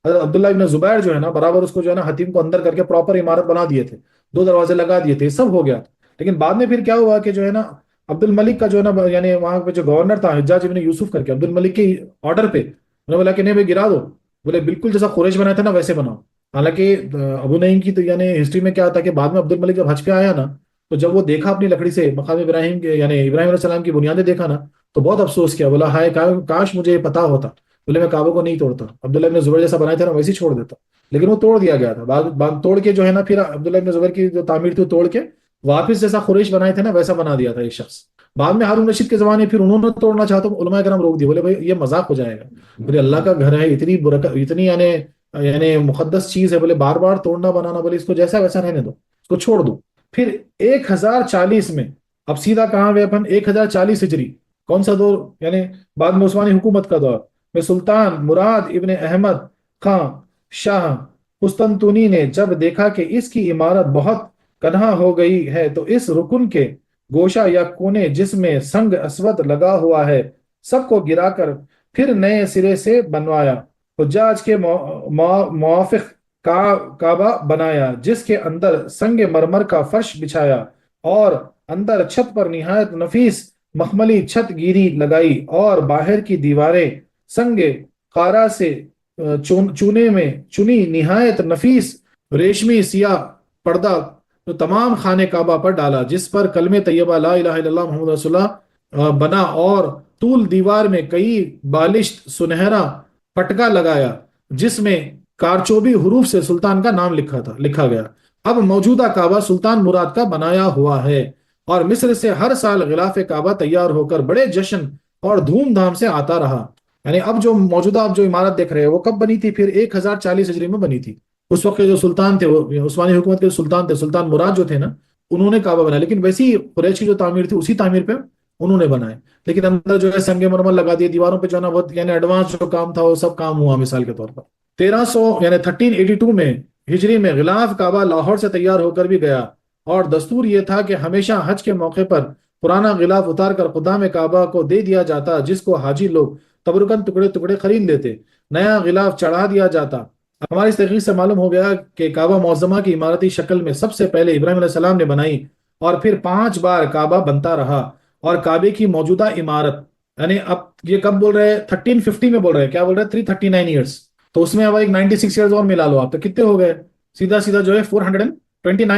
حضرت عبداللہ ابن زبیر جو ہے نا برابر اس کو جو ہے نا حتیم کو اندر کر کے پراپر عمارت بنا دیے تھے، 2 دروازے لگا دیے تھے، سب ہو گیا. لیکن بعد میں پھر کیا ہوا کہ جو ہے نا عبد الملک کا جو ہے نا، یعنی وہاں پہ جو گورنر تھا حجاج ابن یوسف کر کے، عبد الملک کے آرڈر پہ انہوں نے بولا کہ نہیں بھائی گرا دو. بولے بالکل جیسا قریش بنایا تھا نا ویسے بناؤ. حالانکہ ابو نعیم کی تو یعنی ہسٹری میں کیا تھا کہ بعد میں عبد الملک جب حج پہ آیا نا، تو جب وہ دیکھا اپنی لکڑی سے مقام ابراہیم کے یعنی ابراہیم علیہ السلام کی بنیادیں دیکھا نا، تو بہت افسوس کیا. بولا ہائے کاش مجھے یہ پتا ہوتا. بولے میں کعبہ کو نہیں توڑتا، عبداللہ ابن زبیر جیسا بنایا تھا نا ویسے ہی چھوڑ دیتا. لیکن وہ توڑ دیا گیا تھا. بعد توڑ کے جو ہے نا پھر عبداللہ ابن زبیر کی جو تعمیر تھی وہ توڑ کے واپس جیسا قریش بنائے تھے نا ویسا بنا دیا تھا ایک شخص. بعد میں ہارون رشید کے زمانے پھر انہوں نے توڑنا چاہا تو علماء کرام روک دی. بولے بھائی یہ مذاق ہو جائے گا. بولے اللہ کا گھر ہے، اتنی برکت، اتنی یعنی مقدس چیز ہے، بولے بار بار توڑنا بنانا، بولے اس کو جیسا ویسا رہنے دو، اس کو چھوڑ دو. پھر 1040 میں، اب سیدھا کہاں گئے اپن، 1040 ہجری. کون سا دور؟ یعنی بعد میں عثمانی حکومت کا دور میں سلطان مراد ابن احمد خان شاہ قسطنطنی نے جب دیکھا کہ اس کی عمارت بہت کنہا ہو گئی ہے، تو اس رکن کے گوشہ یا کونے جس میں سنگ اسود لگا ہوا ہے سب کو گرا کر پھر نئے سرے سے بنوایا. حجاج کے موافق کعبہ بنایا، جس کے اندر سنگ مرمر کا فرش بچھایا اور اندر چھت پر نہایت نفیس مخملی چھت گیری لگائی، اور باہر کی دیواریں سنگ قارا سے چونے میں چنی نہایت نفیس ریشمی سیاہ پردہ تو تمام خانے کعبہ پر ڈالا، جس پر کلمہ طیبہ لا الہ الا اللہ محمد رسول اللہ بنا، اور طول دیوار میں کئی بالشت سنہرا پٹکا لگایا جس میں کارچوبی حروف سے سلطان کا نام لکھا گیا. اب موجودہ کعبہ سلطان مراد کا بنایا ہوا ہے، اور مصر سے ہر سال غلاف کعبہ تیار ہو کر بڑے جشن اور دھوم دھام سے آتا رہا. یعنی اب جو موجودہ اب جو عمارت دیکھ رہے ہیں وہ کب بنی تھی؟ پھر 1040 ہجری میں بنی تھی. اس وقت کے جو سلطان تھے، وہ عثمانی حکومت کے سلطان تھے، سلطان مراد جو تھے نا، انہوں نے کعبہ بنایا. لیکن ویسی قریش کی جو تعمیر تھی اسی تعمیر پہ انہوں نے بنائے، لیکن اندر جو ہے سنگ مرمر لگا دیے، دیواروں پہ جو ہے نا بہت یعنی ایڈوانس جو کام تھا وہ سب کام ہوا. مثال کے طور پر 1300 یعنی 1382 میں ہجری میں غلاف کعبہ لاہور سے تیار ہو کر بھی گیا، اور دستور یہ تھا کہ ہمیشہ حج کے موقع پر پرانا غلاف اتار کر خدام کعبہ کو دے دیا جاتا، جس کو حاجی لوگ تبرکن ٹکڑے ٹکڑے خرید لیتے، نیا غلاف چڑھا دیا جاتا. ہماری اس تحقیق سے معلوم ہو گیا کہ کعبہ معظمہ کی عمارتی شکل میں سب سے پہلے ابراہیم علیہ السلام نے بنائی، اور پھر 5 بار کعبہ بنتا رہا. اور کعبے کی موجودہ عمارت یعنی اب یہ کب بول رہے ہیں؟ 1350 میں بول رہے ہیں. کیا بول رہے ہیں؟ 339 ایئرس. تو اس میں اب ایک 96 ایئرس اور ملا لو آپ، تو کتنے ہو گئے؟ سیدھا سیدھا جو ہے 423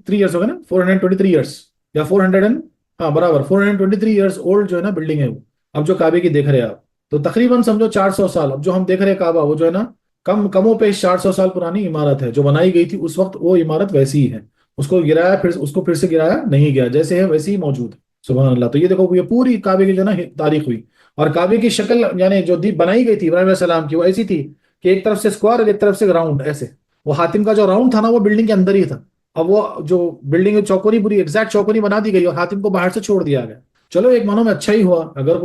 ایئرس ہو گئے نا، 423 ایئرس یا 400 ہاں برابر 423 ایئرس اولڈ جو ہے نا بلڈنگ ہے وہ اب جو کعبے کی دیکھ رہے ہیں آپ. تو تقریباً سمجھو 400 سال اب جو ہم دیکھ رہے ہیں کعبہ، وہ جو ہے نا کموں پہ 400 سال پرانی عمارت ہے جو بنائی گئی تھی اس وقت. وہ عمارت ویسی ہی ہے، اس کو گرایا پھر سے گرایا نہیں گیا، جیسے ہے ویسے ہی موجود ہے. سبحان اللہ. تو یہ دیکھو یہ پوری کعبے کی جو نا تاریخ ہوئی. اور کعبے کی شکل یعنی جو بنائی گئی تھی ابراہیم علیہ السلام کی، وہ ایسی تھی کہ ایک طرف سے اسکوائر اور ایک طرف سے راؤنڈ ایسے. وہ حاتم کا جو راؤنڈ تھا نا وہ بلڈنگ کے اندر ہی تھا. اب وہ جو بلڈنگ چوکونی پوری ایگزیکٹ چوکونی بنا دی گئی اور حاتم کو باہر سے چھوڑ دیا گیا. چلو ایک معنوں میں اچھا ہی ہوا.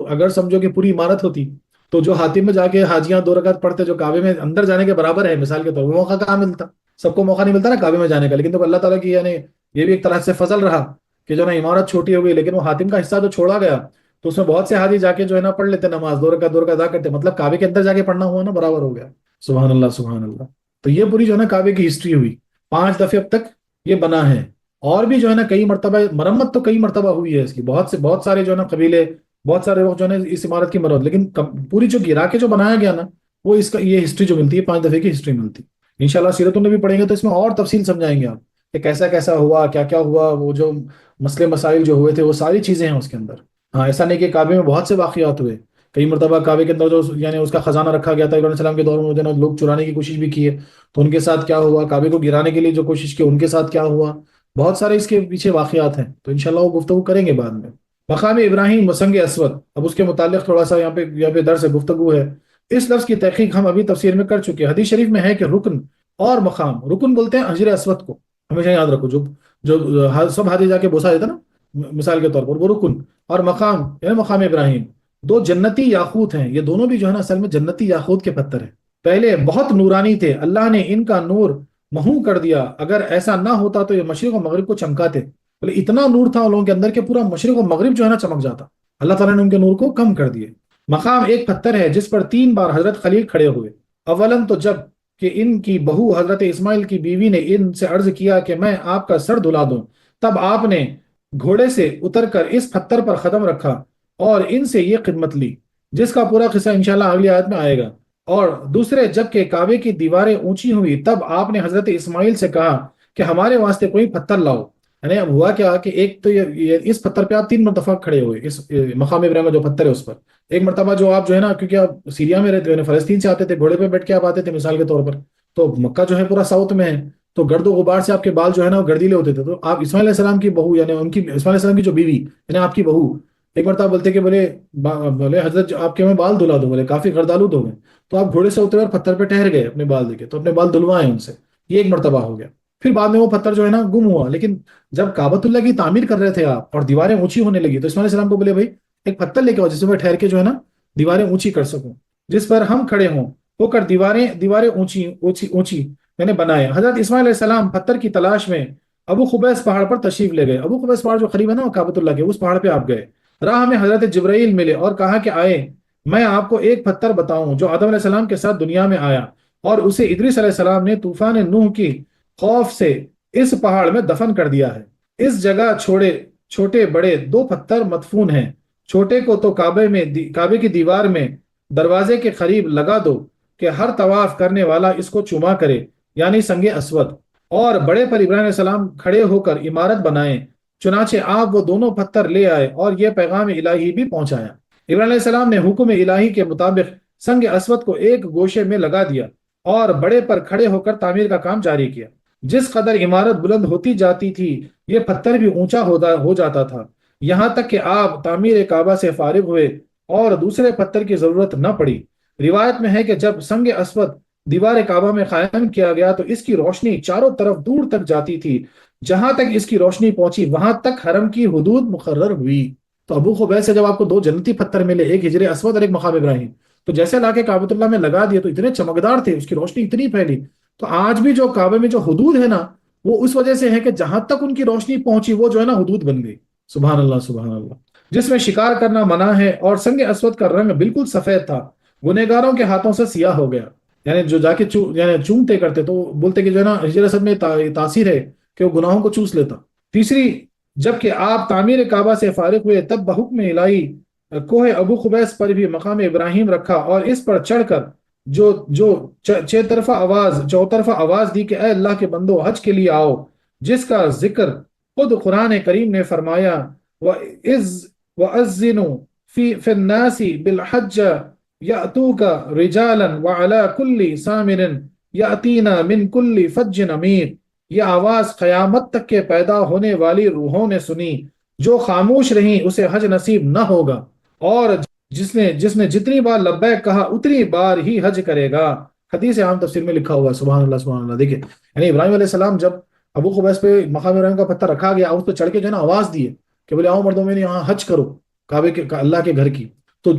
اگر سمجھو کہ پوری عمارت ہوتی تو جو حاتم میں جا کے حاجیاں 2 رکعت پڑھتے جو کعبے میں اندر جانے کے برابر ہے مثال کے طور پر، موقع کہاں ملتا؟ سب کو موقع نہیں ملتا نا کعبے میں جانے کا. لیکن تو اللہ تعالیٰ کی یعنی یہ بھی ایک طرح سے فضل رہا کہ جو نا عمارت چھوٹی ہو گئی، لیکن وہ حاتم کا حصہ جو چھوڑا گیا تو اس میں بہت سے حاجی جا کے جو ہے نا پڑھ لیتے نماز، 2 رکعت 2 رکعت ادا کرتے، مطلب کعبے کے اندر جا کے پڑھنا ہوا نا برابر ہو گیا. سبحان اللہ سبحان اللہ. تو یہ پوری جو ہے نا کعبے کی ہسٹری ہوئی. 5 دفعے اب تک یہ بنا ہے، اور بھی جو ہے نا کئی مرتبہ مرمت تو کئی مرتبہ ہوئی ہے اس کی. بہت سارے جو ہے نا قبیلے، بہت سارے لوگ جو ہے نا اس عمارت کی مرمت، لیکن پوری جو گرا کے جو بنایا گیا نا وہ اس کا یہ ہسٹری جو ملتی ہے 5 دفعے کی ہسٹری ملتی. انشاءاللہ سیرت النبی پڑھیں گے تو اس میں اور تفصیل سمجھائیں گے آپ کہ کیسا کیسا ہوا، کیا کیا ہوا، وہ جو مسئلے مسائل جو ہوئے تھے وہ ساری چیزیں ہیں اس کے اندر. ہاں ایسا نہیں کہ کعبے میں بہت سے واقعات ہوئے، کئی مرتبہ کعبے کے اندر جو یعنی اس کا خزانہ رکھا گیا تھا ابراہیم علیہ السلام کے دور میں، جو نا لوگ چرانے کی کوشش بھی کی ہے، تو ان کے ساتھ کیا ہوا، کعبے کو گرانے کے لیے جو کوشش کی ان کے ساتھ کیا ہوا، بہت سارے اس کے پیچھے واقعات ہیں، تو انشاءاللہ وہ گفتگو کریں گے بعد میں۔ مقام ابراہیم و سنگ اسود، اب اس کے متعلق تھوڑا سا یہاں پہ درس گفتگو ہے۔ اس لفظ کی تحقیق ہم ابھی تفسیر میں کر چکے ہیں۔ حدیث شریف میں ہے کہ رکن اور مقام، رکن بولتے ہیں حجر اسود کو، ہمیشہ یاد رکھو، جو جو سب حاجی جا کے بوسا دیتا نا مثال کے طور پر، وہ رکن، اور مقام یعنی مقام ابراہیم، دو جنتی یاقوت ہیں، یہ دونوں بھی جو ہے نا اصل میں جنتی یاقوت کے پتھر ہیں، پہلے بہت نورانی تھے، اللہ نے ان کا نور محو کر دیا، اگر ایسا نہ ہوتا تو یہ مشرق و مغرب کو چمکاتے، بولے اتنا نور تھا ان لوگوں کے اندر کہ پورا مشرق و مغرب جو ہے نا چمک جاتا، اللہ تعالیٰ نے ان کے نور کو کم کر دیے۔ مقام ایک پتھر ہے جس پر 3 بار حضرت خلیل کھڑے ہوئے، اولن تو جب کہ ان کی بہو حضرت اسماعیل کی بیوی نے ان سے عرض کیا کہ میں آپ کا سر دھلا دوں، تب آپ نے گھوڑے سے اتر کر اس پتھر پر قدم رکھا اور ان سے یہ خدمت لی، جس کا پورا قصہ انشاءاللہ اگلی آیت میں آئے گا۔ اور دوسرے جب کہ کعبے کی دیواریں اونچی ہوئی، تب آپ نے حضرت اسماعیل سے کہا کہ ہمارے واسطے کوئی پتھر لاؤ، یعنی اب ہوا کیا کہ ایک تو اس پتھر پہ آپ 3 مرتبہ کھڑے ہوئے، اس مقام ابراہیم جو پتھر ہے اس پر، ایک مرتبہ جو آپ جو ہے نا، کیونکہ آپ سیریا میں رہتے ہو، فلسطین سے آتے تھے، گھوڑے پہ بیٹھ کے آپ آتے تھے مثال کے طور پر، تو مکہ جو ہے پورا ساؤتھ میں ہے، تو گرد و غبار سے آپ کے بال جو ہے نا وہ گردیلے ہوتے تھے، تو آپ اسماعیل علیہ السلام کی بہو یعنی ان کی اسماعیل علیہ السلام کی جو بیوی یعنی آپ کی بہو ایک مرتبہ بولتے کہ بولے حضرت آپ کے میں بال دھلا دوں، بولے کافی گردالود ہو گئے، تو آپ گھوڑے سے اترے اور پتھر پہ ٹھہر گئے اپنے بال دے کے، تو اپنے بال دھلوائے ان سے، یہ ایک مرتبہ ہو گیا۔ پھر بعد میں وہ پتھر جو ہے نا گم ہوا، لیکن جب کعبۃ اللہ کی تعمیر کر رہے تھے آپ اور دیواریں اونچی ہونے لگی، تو اسماعیل علیہ السلام کو بولے بھائی ایک پتھر لے کے آؤ جس سے میں ٹھہر کے جو ہے نا دیواریں اونچی کر سکوں، جس پر ہم کھڑے ہوں، ہو کر دیواریں اونچی اونچی اونچی میں نے بنائے۔ حضرت اسماعیل علیہ السلام پتھر کی تلاش میں ابو قبیس پہاڑ پر تشریف لے گئے، ابو قبیس پہاڑ جو قریب ہے نا کعبۃ اللہ کے، اس پہاڑ پہ آپ گئے، راہ میں حضرت جبرائیل ملے اور کہا کہ آئے میں آپ کو ایک پتھر بتاؤں جو آدم علیہ السلام کے ساتھ دنیا میں آیا، اور اسے ادریس علیہ السلام نے طوفان نوح کی خوف سے اس پہاڑ میں دفن کر دیا ہے، اس جگہ چھوٹے بڑے 2 پتھر مدفون ہیں، چھوٹے کو تو کعبے کی دیوار میں دروازے کے قریب لگا دو کہ ہر طواف کرنے والا اس کو چوما کرے، یعنی سنگ اسود، اور بڑے پر ابراہیم علیہ السلام کھڑے ہو کر عمارت بنائیں، چنانچہ آپ وہ دونوں پتھر لے آئے اور یہ پیغام الہی بھی پہنچایا۔ ابراہیم علیہ السلام نے حکم الہی کے مطابق سنگ اسود کو ایک گوشے میں لگا دیا اور بڑے پر کھڑے ہو کر تعمیر کا کام جاری کیا، جس قدر عمارت بلند ہوتی جاتی تھی یہ پتھر بھی اونچا ہو جاتا تھا، یہاں تک کہ آپ تعمیر کعبہ سے فارغ ہوئے اور دوسرے پتھر کی ضرورت نہ پڑی۔ روایت میں ہے کہ جب سنگ اسود دیوار کعبہ میں قائم کیا گیا تو اس کی روشنی چاروں طرف دور تک جاتی تھی، جہاں تک اس کی روشنی پہنچی وہاں تک حرم کی حدود مقرر ہوئی۔ تو ابو قبیس سے جب آپ کو 2 جنتی پتھر ملے، ایک ہجر اسود اور ایک مقام ابراہیم، تو جیسے لا کے کعبۃ اللہ میں لگا دیے تو اتنے چمکدار تھے، اس کی روشنی اتنی پھیلی، تو آج بھی جو کعبے میں جو حدود ہے نا وہ اس وجہ سے ہے کہ جہاں تک ان کی روشنی پہنچی وہ جو ہے نا حدود بن گئی۔ سبحان اللہ سبحان اللہ۔ جس میں شکار کرنا منع ہے، اور سنگ اسود کا رنگ بالکل سفید تھا، گنہگاروں کے ہاتھوں سے سیاہ ہو گیا، یعنی جو جا کے یعنی چومتے کرتے تو بولتے کہ جو ہے نا ہجر اسود میں تاثیر ہے کہ وہ گناہوں کو چوس لیتا۔ تیسری، جب کہ آپ تعمیر کعبہ سے فارغ ہوئے تب بحکم الہی کوہ ابو قبیس پر بھی مقام ابراہیم رکھا اور اس پر چڑھ کر جو چوطرفہ آواز دی کہ اے اللہ کے بندو حج کے لیے آؤ، جس کا ذکر خود قرآن کریم نے فرمایا وَأَذِّنُوا فِي النَّاسِ بِالْحَجِّ يَأْتُوكَ رِجَالًا وَعَلَى كُلِّ سَامِرٍ يَأْتِينَ مِنْ كُلِّ فَجٍّ عَمِيقٍ۔ یہ آواز قیامت تک کے پیدا ہونے والی روحوں نے سنی، جو خاموش رہیں اسے حج نصیب نہ ہوگا، اور جس نے جتنی بار لبیک کہا اتنی بار ہی حج کرے گا۔ حدیث عام تفسیر میں لکھا ہوا ہے۔ سبحان اللہ سبحان اللہ۔ دیکھیں یعنی ابراہیم علیہ السلام جب ابو قبیس پہ مقام ابراہیم کا پتھر رکھا گیا، اس پہ چڑھ کے جو ہے نا آواز دیے کہ بولے آؤ مردوں میں یہاں حج کرو کعبے کے اللہ کے گھر کی، تو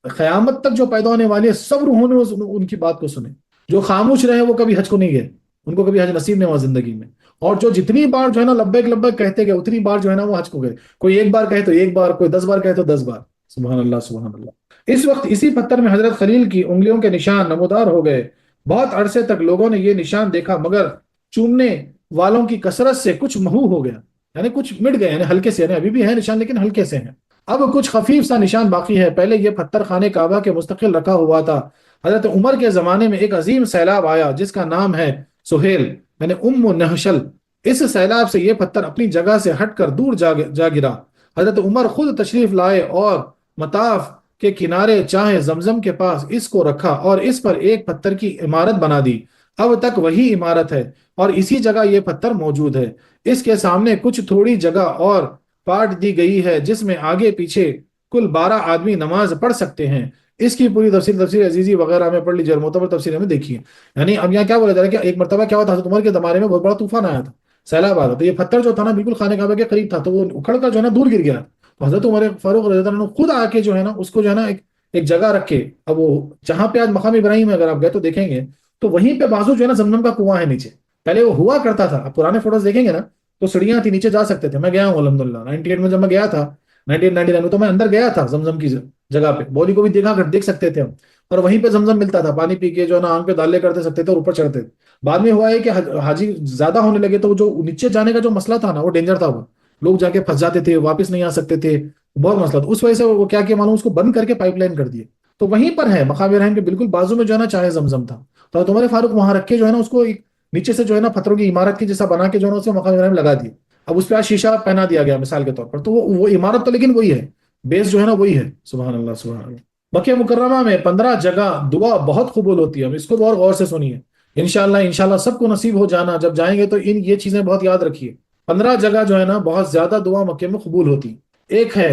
قیامت تک جو پیدا ہونے والی ہے سب روحوں نے ان کی بات کو سنے، جو خاموش رہے وہ کبھی حج کو نہیں گئے، ان کو کبھی حج نصیب نہیں ہوا زندگی میں، اور جو جتنی بار جو ہے نا لبیک لبیک کہتے گئے اتنی بار جو ہے نا وہ حج کو گئے، کوئی ایک بار کہے تو ایک بار، کوئی 10 بار کہے تو 10 بار۔ سبحان اللہ سبحان اللہ۔ اس وقت اسی پتھر میں حضرت خلیل کی انگلیوں کے نشان نمودار ہو گئے، بہت عرصے تک لوگوں نے یہ نشان دیکھا، مگر چومنے والوں کی کثرت سے کچھ محو ہو گیا، یعنی کچھ مٹ گئے، یعنی ہلکے سے، یعنی ابھی بھی ہے نشان لیکن ہلکے سے ہیں۔ اب کچھ خفیف سا نشان باقی ہے۔ پہلے یہ پتھر خانے کعبہ کے مستقل رکھا ہوا تھا، حضرت عمر کے زمانے میں ایک عظیم سیلاب آیا جس کا نام ہے سہیل یعنی نحشل، اس سیلاب سے یہ پتھر اپنی جگہ سے ہٹ کر دور جا گرا۔ حضرت عمر خود تشریف لائے اور مطاف کے کنارے چاہے زمزم کے پاس اس کو رکھا اور اس پر ایک پتھر کی عمارت بنا دی۔ اب تک وہی عمارت ہے اور اسی جگہ یہ پتھر موجود ہے۔ اس کے سامنے کچھ تھوڑی جگہ اور پاٹ دی گئی ہے جس میں آگے پیچھے کل 12 آدمی نماز پڑھ سکتے ہیں۔ اس کی پوری تفسیر عزیزی وغیرہ میں پڑھ لیجیے اور معتبر تفسیر میں دیکھیے۔ یعنی اب یہاں کیا بولا جا رہا ہے کہ ایک مرتبہ کیا ہوا تھا، حضرت عمر کے زمانے میں بہت بڑا طوفان آیا تھا، سیلاب آیا تھا، تو یہ پتھر جو تھا نا بالکل خانہ کعبہ کے قریب تھا، تو وہ اکھڑ کر جو ہے نا دور گر گیا۔ تو حضرت عمر فاروق رضی اللہ عنہ خود آ کے جو ہے نا اس کو جو ہے نا ایک جگہ رکھ کے، اب وہ جہاں پہ آج مقام ابراہیم ہے اگر آپ گئے تو دیکھیں گے تو وہیں پہ بازو جو ہے نا زمزم کا کنواں ہے نیچے۔ پہلے وہ ہوا کرتا تھا، اب پرانے فوٹوز دیکھیں گے نا تو سیڑھیاں تھی، نیچے جا سکتے تھے۔ میں گیا ہوں الحمدللہ 98 میں، جب میں گیا تھا 1999 میں، تو میں اندر گیا تھا زمزم کی جگہ پہ، بولی کو بھی دیکھا کر دیکھ سکتے تھے ہم، اور وہیں پہ زمزم ملتا تھا، پانی پی کے جو ہے نا آنکھ پہ دالے کرتے سکتے تھے اور اوپر چڑھتے تھے۔ بعد میں ہوا ہے کہ حاجی زیادہ ہونے لگے تو جو نیچے جانے کا جو مسئلہ تھا نا وہ ڈینجر تھا، وہ لوگ جا کے پھنس جاتے تھے، واپس نہیں آ سکتے تھے، بہت مسئلہ تھا۔ اس وجہ سے وہ کیا کیا معلوم، اس کو بند کر کے پائپ لائن کر دیے۔ تو وہیں پر ہے مقام ابراہیم کے بالکل بازو میں جو ہے نا چاہے زمزم تھا، تو تمہارے فاروق وہاں رکھ کے جو ہے نا اس کو ایک نیچے سے جو ہے نا پتھروں کی عمارت کی جیسا بنا کے جو ہے نا اس میں مقام ابراہیم لگا دیے۔ اب اس پہ آج شیشہ پہنا دیا گیا مثال کے طور پر، تو وہ عمارت تو لیکن وہی ہے، بیس جو ہے نا وہی ہے۔ سبحان اللہ سبحان اللہ۔ مکہ مکرمہ میں 15 جگہ دعا بہت قبول ہوتی ہے، ہم اس کو اور غور سے سنیے، انشاءاللہ سب کو نصیب ہو جانا، جب جائیں گے تو یہ چیزیں بہت یاد رکھیے۔ 15 جگہ جو ہے نا بہت زیادہ دعا مکہ میں قبول ہوتی۔ ایک ہے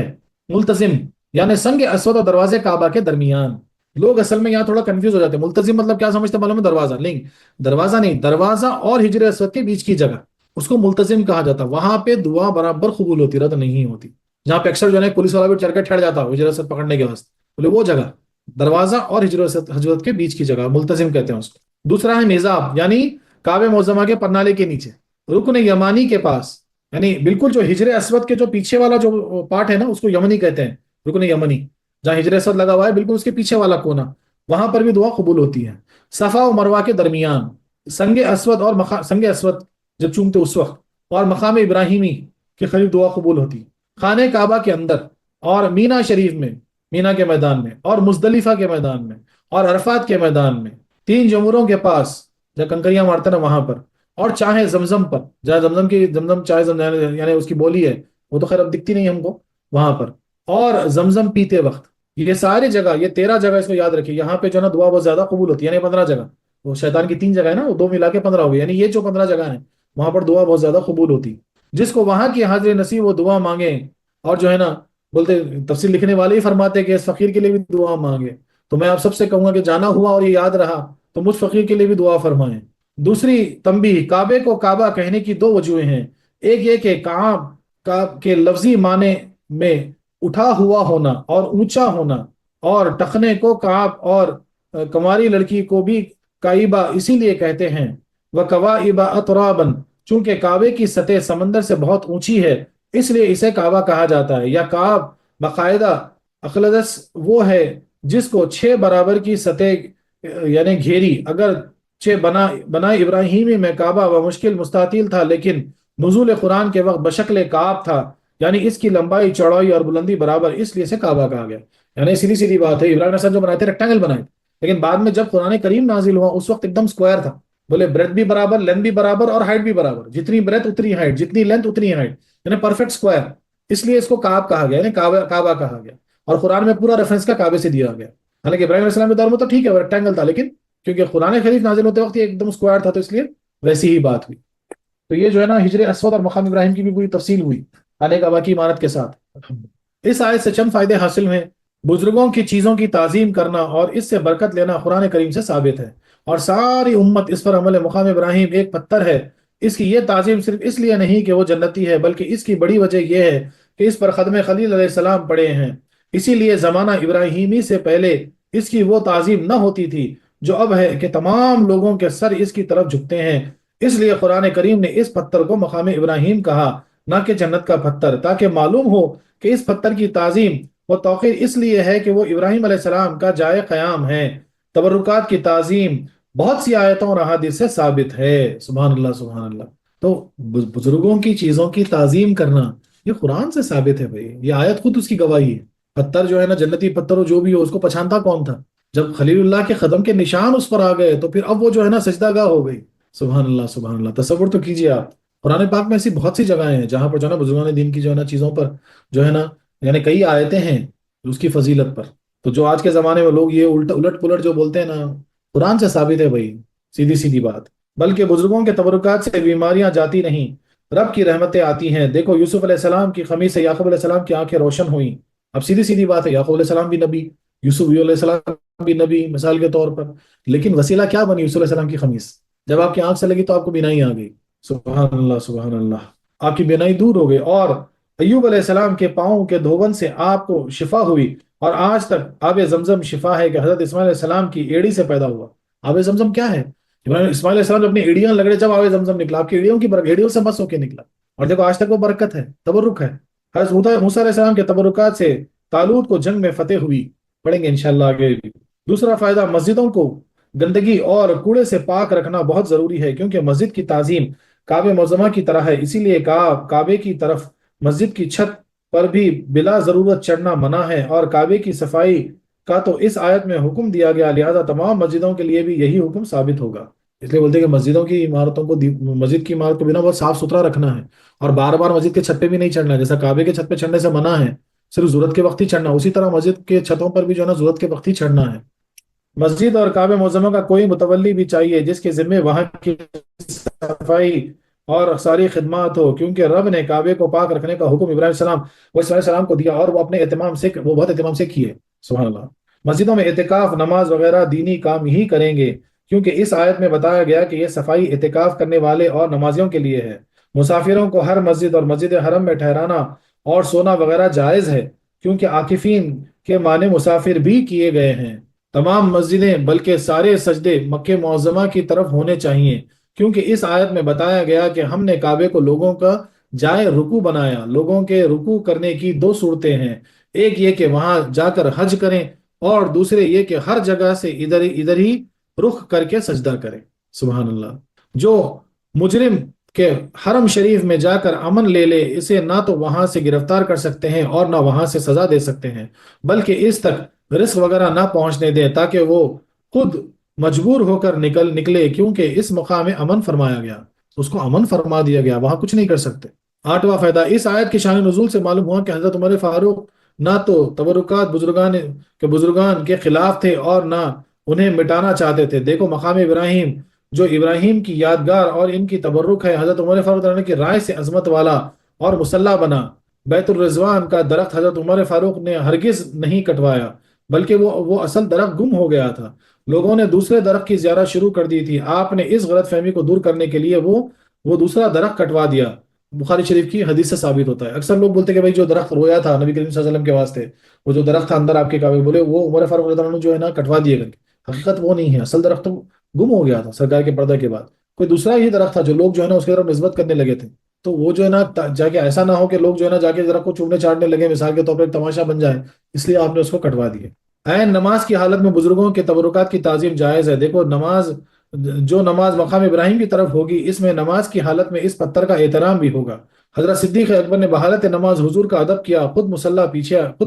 ملتزم، یعنی سنگ اسود اور دروازے کعبہ کے درمیان۔ لوگ اصل میں یہاں تھوڑا کنفیوز ہو جاتے ہیں، ملتزم مطلب کیا سمجھتے ہیں معلوم ہے؟ دروازہ نہیں، دروازہ نہیں، دروازہ اور حجر اسود کے بیچ کی جگہ، اس کو ملتزم کہا جاتا ہے۔ وہاں پہ دعا برابر قبول ہوتی، رد نہیں ہوتی۔ جہاں پہ اکثر جو ہے پولیس والا بھی چڑھ کے ٹھہر جاتا ہے حجر اسود پکڑنے کے واسطے، بولے وہ جگہ دروازہ اور حجرت کے بیچ کی جگہ ملتزم کہتے ہیں اس کو۔ دوسرا ہے میزاب، یعنی کعبہ معظمہ کے پرنالے کے نیچے، رکن یمانی کے پاس، یعنی بالکل جو ہجر اسود کے جو پیچھے والا جو پارٹ ہے نا اس کو یمنی کہتے ہیں، رکن یمنی، جہاں ہجر اسود لگا ہوا ہے بالکل اس کے پیچھے والا کونا، وہاں پر بھی دعا قبول ہوتی ہے۔ صفا و مروہ کے درمیان، سنگ اسود جب چومتے اس وقت، اور مقام ابراہیمی کے قریب دعا قبول ہوتی۔ خانہ کعبہ کے اندر اور مینا شریف میں، مینا کے میدان میں، اور مزدلفہ کے میدان میں، اور عرفات کے میدان میں، 3 جمروں کے پاس جہاں کنکریاں مارتے ہیں وہاں پر، اور چاہے زمزم پر، جہاں زمزم چاہے زمزم یعنی اس کی بولی ہے، وہ تو خیر اب دکھتی نہیں ہم کو، وہاں پر، اور زمزم پیتے وقت، یہ ساری جگہ، یہ 13 جگہ اس کو یاد رکھیے، یہاں پہ جو ہے نا دعا بہت زیادہ قبول ہوتی ہے، یعنی 15 جگہ، وہ شیطان کی 3 جگہ ہے نا، وہ 2 ملا کے 15 ہو گئی، یعنی یہ جو 15 جگہ ہیں وہاں پر دعا بہت زیادہ قبول ہوتی۔ جس کو وہاں کی حاضر نصیب وہ دعا مانگے، اور جو ہے نا بولتے تفسیر لکھنے والے ہی فرماتے کہ اس فقیر کے لیے بھی دعا مانگے، تو میں آپ سب سے کہوں گا کہ جانا ہوا اور یہ یاد رہا تو مجھ فقیر کے لیے بھی دعا فرمائیں۔ دوسری تنبیہ، کعبے کو کعبہ کہنے کی 2 وجوہیں ہیں۔ ایک یہ کہ کعب کے لفظی معنی میں اٹھا ہوا ہونا اور اونچا ہونا، اور ٹخنے کو کعب اور کماری لڑکی کو بھی کعبہ اسی لیے کہتے ہیں، وَكَوَائِبَ أَتْرَابًا، چونکہ کعبے کی سطح سمندر سے بہت اونچی ہے اس لیے اسے کعبہ کہا جاتا ہے۔ یا کعب باقاعدہ اقلدس وہ ہے جس کو 6 برابر کی سطح یعنی گھیری، اگر بنا ابراہیمی میں کعبہ بمشکل مستطیل تھا لیکن نزول قرآن کے وقت بشکل کعب تھا، یعنی اس کی لمبائی چوڑائی اور بلندی برابر، اس لیے اسے کعبہ کہا گیا۔ یعنی سیدھی بات ہے، ابراہیم علیہ السلام جو بنائے تھے ریکٹینگل بنائے، لیکن بعد میں جب قرآن کریم نازل ہوا اس وقت ایک دم اسکوائر تھا، بولے بریتھ بھی برابر، لینتھ بھی برابر، اور ہائٹ بھی برابر، جتنی بریتھ اتنی ہائٹ، جتنی لینتھ اتنی ہائٹ، یعنی پرفیکٹ اسکوائر، اس لیے اس کو کعب کہا گیا، یعنی کعبہ کہا گیا، اور قرآن میں پورا ریفرنس کا کعبے سے دیا گیا۔ حالانکہ ابراہیم علیہ السلام کے دور میں تو ٹھیک ہے وہ ریکٹینگل تھا، لیکن کیونکہ قرآن شریف نازل ہوتے وقت یہ ایک دم اسکوائر تھا تو اس لیے ویسی ہی بات ہوئی۔ تو یہ جو ہے نا ہجر اسود اور مقام ابراہیم کی بھی پوری تفصیل ہوئی خانہ کعبہ کی عمارت کے ساتھ۔ اس آیت سے چند فائدے حاصل ہیں۔ بزرگوں کی چیزوں کی تعظیم کرنا اور اس سے برکت لینا قرآن کریم سے ثابت ہے، اور ساری امت اس پر عمل۔ مقام ابراہیم ایک پتھر ہے، اس کی یہ تعظیم صرف اس لیے نہیں کہ وہ جنتی ہے، بلکہ اس کی بڑی وجہ یہ ہے کہ اس پر ختم خلیل علیہ السلام پڑے ہیں، اسی لیے زمانہ ابراہیمی سے پہلے اس کی وہ تعظیم نہ ہوتی تھی جو اب ہے کہ تمام لوگوں کے سر اس کی طرف جھکتے ہیں۔ اس لیے قرآن کریم نے اس پتھر کو مقام ابراہیم کہا، نہ کہ جنت کا پتھر، تاکہ معلوم ہو کہ اس پتھر کی تعظیم و توقیر اس لیے ہے کہ وہ ابراہیم علیہ السلام کا جائے قیام ہے۔ تبرکات کی تعظیم بہت سی آیتوں اور احادیث سے ثابت ہے۔ سبحان اللہ سبحان اللہ۔ تو بزرگوں کی چیزوں کی تعظیم کرنا یہ قرآن سے ثابت ہے بھائی، یہ آیت خود اس کی گواہی ہے۔ پتھر جو ہے نا، جنتی پتھر ہو جو بھی ہو، اس کو پہچانتا کون تھا؟ جب خلیل اللہ کے قدم کے نشان اس پر آ گئے تو پھر اب وہ جو ہے نا سجدہ گاہ ہو گئی۔ سبحان اللہ سبحان اللہ۔ تصور تو کیجئے آپ، قرآن پاک میں ایسی بہت سی جگہیں ہیں جہاں پر جو ہے نا بزرگان دین کی جو ہے نا چیزوں پر جو ہے نا، یعنی کئی آیتیں ہیں اس کی فضیلت پر۔ تو جو آج کے زمانے میں لوگ یہ الٹ پلٹ جو بولتے ہیں نا، قرآن سے ثابت ہے بھائی، سیدھی سیدھی بات۔ بلکہ بزرگوں کے تبرکات سے بیماریاں جاتی نہیں، رب کی رحمتیں آتی ہیں۔ دیکھو یوسف علیہ السلام کی خمیس سے یعقوب علیہ السلام کی آنکھیں روشن ہوئیں۔ اب سیدھی سیدھی بات ہے، یعقوب علیہ السلام بھی نبی، یوسف علیہ السلام بھی نبی مثال کے طور پر، لیکن وسیلہ کیا بنی؟ یوسف علیہ السلام کی خمیس جب آپ کی آنکھ سے لگی تو آپ کو بینائی آ گئی۔ سبحان اللہ سبحان اللہ، آپ کی بینائی دور ہو گئی۔ اور ایوب علیہ السلام کے پاؤں کے دھوبن سے آپ کو شفا ہوئی، اور آج تک آب زمزم شفا ہے کہ حضرت اسماعیل علیہ السلام کی ایڑی سے پیدا ہوا۔ آب زمزم کیا ہے؟ اسماعیل علیہ السلام اپنی ایڑیاں لگڑے جب آب زمزم نکلا، آپ کی ایڑیوں کی ایڑیوں سے مس ہو کے نکلا، اور دیکھو آج تک وہ برکت ہے، تبرک ہے۔ حضرت موسیٰ علیہ السلام کے تبرکات سے طالوت کو جنگ میں فتح ہوئی، پڑھیں گے انشاءاللہ آگے بھی۔ دوسرا فائدہ، مسجدوں کو گندگی اور کوڑے سے پاک رکھنا بہت ضروری ہے، کیونکہ مسجد کی تعظیم کعبہ معظمہ کی طرح ہے، اسی لیے کعبے کی طرف مسجد کی چھت پر بھی بلا ضرورت چڑھنا منع ہے، اور کعبے کی صفائی کا تو اس آیت میں حکم دیا گیا، لہذا تمام مسجدوں کے لیے بھی یہی حکم ثابت ہوگا۔ اس لیے بولتے ہیں کہ مسجدوں کی عمارتوں کو مسجد کی عمارت کو بھی نا بہت صاف ستھرا رکھنا ہے، اور بار بار مسجد کے چھت پہ بھی نہیں چڑھنا ہے، جیسا کعبے کے چھت پہ چڑھنے سے منع ہے، صرف ضرورت کے وقت ہی چڑھنا، اسی طرح مسجد کے چھتوں پر بھی جو ہے نا ضرورت کے وقت ہی چڑھنا ہے۔ مسجد اور کعبہ معظمہ کا کوئی متولی بھی چاہیے جس کے ذمہ وہاں کی صفائی اور ساری خدمات ہو، کیونکہ رب نے کعبے کو پاک رکھنے کا حکم ابراہیم السلام و اسماعیل السلام کو دیا، اور وہ بہت اہتمام سے کیے۔ سبحان اللہ۔ مسجدوں میں اعتکاف، نماز وغیرہ دینی کام ہی کریں گے، کیونکہ اس آیت میں بتایا گیا کہ یہ صفائی اعتکاف کرنے والے اور نمازیوں کے لیے ہے۔ مسافروں کو ہر مسجد اور مسجد حرم میں ٹھہرانا اور سونا وغیرہ جائز ہے، کیونکہ عاکفین کے معنی مسافر بھی کیے گئے ہیں۔ تمام مسجدیں بلکہ سارے سجدے مکہ معظمہ کی طرف ہونے چاہیے، کیونکہ اس آیت میں بتایا گیا کہ ہم نے کعبے کو لوگوں کا جائے رکوع بنایا۔ لوگوں کے رکوع کرنے کی دو صورتیں ہیں، ایک یہ کہ وہاں جا کر حج کریں، اور دوسرے یہ کہ ہر جگہ سے ادھر ہی رخ کر کے سجدہ کریں۔ سبحان اللہ۔ جو مجرم کے حرم شریف میں جا کر امن لے لے، اسے نہ تو وہاں سے گرفتار کر سکتے ہیں اور نہ وہاں سے سزا دے سکتے ہیں، بلکہ اس تک رزق وغیرہ نہ پہنچنے دیں تاکہ وہ خود مجبور ہو کر نکلے، کیونکہ اس مقام میں امن فرمایا گیا، اس کو امن فرما دیا گیا، وہاں کچھ نہیں کر سکتے۔ آٹھواں فائدہ، اس آیت کی شان نزول سے معلوم ہوا کہ حضرت عمر فاروق نہ تو تبرکات بزرگان کے خلاف تھے اور نہ انہیں مٹانا چاہتے تھے۔ دیکھو مقام ابراہیم جو ابراہیم کی یادگار اور ان کی تبرک ہے، حضرت عمر فاروق عنہ کی رائے سے عظمت والا اور مسلح بنا۔ بیت الرضوان کا درخت حضرت عمر فاروق نے ہرگز نہیں کٹوایا، بلکہ وہ اصل درخت گم ہو گیا تھا، لوگوں نے دوسرے درخت کی زیارت شروع کر دی تھی، آپ نے اس غلط فہمی کو دور کرنے کے لیے وہ دوسرا درخت کٹوا دیا۔ بخاری شریف کی حدیث سے ثابت ہوتا ہے۔ اکثر لوگ بولتے ہیں کہ بھائی جو درخت رویا تھا نبی کریم صلی اللہ علیہ وسلم کے واسطے، وہ جو درخت تھا اندر آپ کے کعبے، بولے وہ عمر فاروق رضی اللہ عنہ جو ہے نا کٹوا دیے گئے، حقیقت وہ نہیں ہے، اصل درخت تو گم ہو گیا تھا سرکار کے پردہ کے بعد، کوئی دوسرا ہی درخت تھا جو لوگ جو ہے نا اس کی طرف نسبت کرنے لگے تھے، تو وہ جو ہے نا جا کے ایسا نہ ہو کہ لوگ جو ہے نا جا کے درخت کو چومنے چاٹنے لگے، مثال کے طور پر ایک تماشا بن جائے، اس لیے آپ نے اس کو کٹوا دیے۔ عین نماز کی حالت میں بزرگوں کے تبرکات کی تعظیم جائز ہے۔ دیکھو نماز مقام ابراہیم کی طرف ہوگی، اس میں نماز کی حالت میں اس پتھر کا احترام بھی ہوگا۔ حضرت صدیق اکبر نے بحالت نماز حضور کا ادب کیا، خود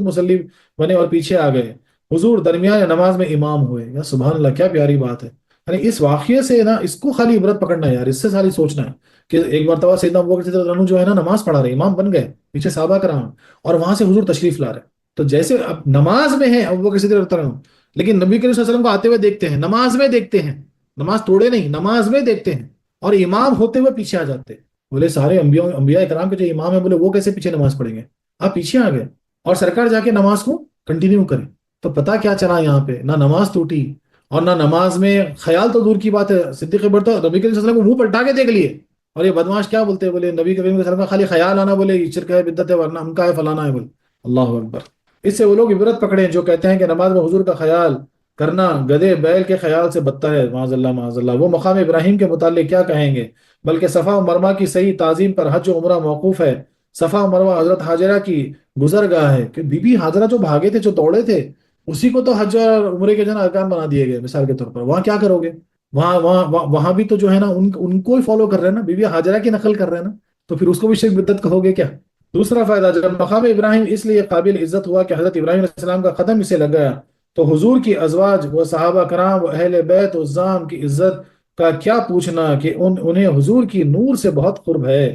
مصلی بنے اور پیچھے آ گئے، حضور درمیان نماز میں امام ہوئے۔ یا سبحان اللہ، کیا پیاری بات ہے۔ یعنی اس واقعے سے نا اس کو خالی عبرت پکڑنا ہے یار، اس سے ساری سوچنا ہے کہ ایک مرتبہ سیدنا ابوبکر صدیق رضی اللہ عنہ جو ہے نا نماز پڑھا رہے، امام بن گئے، پیچھے صحابہ کرام، اور وہاں سے حضور تشریف لا رہے، تو جیسے اب نماز میں ہے ابوبکر صدیق رضی اللہ عنہ، لیکن نبی کریم صلی اللہ علیہ وسلم کو آتے ہوئے دیکھتے ہیں، نماز میں دیکھتے ہیں، نماز توڑے نہیں، نماز میں دیکھتے ہیں، اور امام ہوتے ہوئے پیچھے آ جاتے ہیں۔ بولے سارے انبیاء کرام کے جو امام ہیں، بولے وہ کیسے پیچھے نماز پڑھیں گے، آپ پیچھے آ گئے، اور سرکار جا کے نماز کو کنٹینیو کریں۔ تو پتا کیا چلا یہاں پہ، نہ نماز ٹوٹی اور نہ نماز میں خیال تو دور کی بات ہے، صدیق اکبر تو نبی کریم صلی اللہ علیہ وسلم کو منہ پلٹا کے دیکھ لیے، اور یہ بدماش کیا بولتے ہیں، بولے نبی کریم صلی اللہ علیہ وسلم کا خالی خیال آنا، بولے یہ شرک ہے، بدعت ہے، ورنہ ہم کا ہے، فلانا ہے، بولے اللہ اکبر۔ اس سے وہ لوگ عبرت پکڑیں جو کہتے ہیں کہ نماز میں حضور کا خیال کرنا گدھے بیل کے خیال سے بدتر ہے، معاذ اللہ معاذ اللہ۔ وہ مقام ابراہیم کے متعلق کیا کہیں گے، بلکہ صفا و مروہ کی صحیح تعظیم پر حج و عمرہ موقوف ہے۔ صفا و مروہ حضرت حاجرہ کی گزرگاہ ہے، کہ بی بی حاجرہ جو بھاگے تھے، جو دوڑے تھے، اسی کو تو حج اور عمرے کے جو ہے نا ارکان بنا دیے گئے، مثال کے طور پر وہاں کیا کرو گے، وہاں بھی تو جو ہے نا ان کو ہی فالو کر رہے ہیں نا، بی بی حاجرہ کی نقل کر رہے ہیں نا، تو پھر اس کو بھی شرک بدعت کہو گے کیا؟ دوسرا فائدہ، جب مقام ابراہیم اس لیے قابل عزت ہوا کہ حضرت ابراہیم علیہ السلام کا قدم اسے لگ گیا، تو حضور کی ازواج و صحابہ کرام و اہل بیت و زام کی عزت کا کیا پوچھنا کہ انہیں حضور کی نور سے بہت قرب ہے۔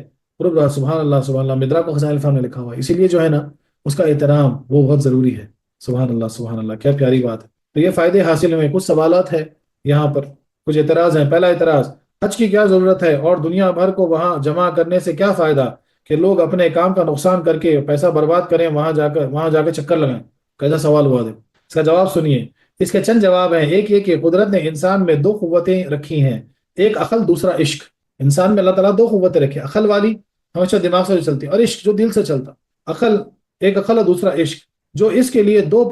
قرب رہا، سبحان اللہ سبحان اللہ، مدراک و خزائن الفام نے لکھا ہوا ہے، اسی لیے جو ہے نا اس کا احترام وہ بہت ضروری ہے۔ سبحان اللہ سبحان اللہ، کیا پیاری بات ہے۔ تو یہ فائدے حاصل ہوئے، کچھ سوالات ہے یہاں پر، کچھ اعتراض ہیں۔ پہلا اعتراض، حج کی کیا ضرورت ہے اور دنیا بھر کو وہاں جمع کرنے سے کیا فائدہ کہ لوگ اپنے کام کا نقصان کر کے پیسہ برباد کریں، وہاں جا کے چکر لگائیں؟ کیسا سوال ہوا دے، اس کا جواب سنیے۔ اس کے چند جواب ہیں۔ ایک یہ کہ قدرت نے انسان میں دو قوتیں رکھی ہیں، ایک عقل، دوسرا عشق۔ انسان میں اللہ تعالیٰ دو قوتیں رکھی، عقل والی ہمیشہ دماغ سے جو چلتی، اور عشق جو دل سے چلتا۔ عقل، ایک عقل اور دوسرا عشق، جو اس کے لیے دو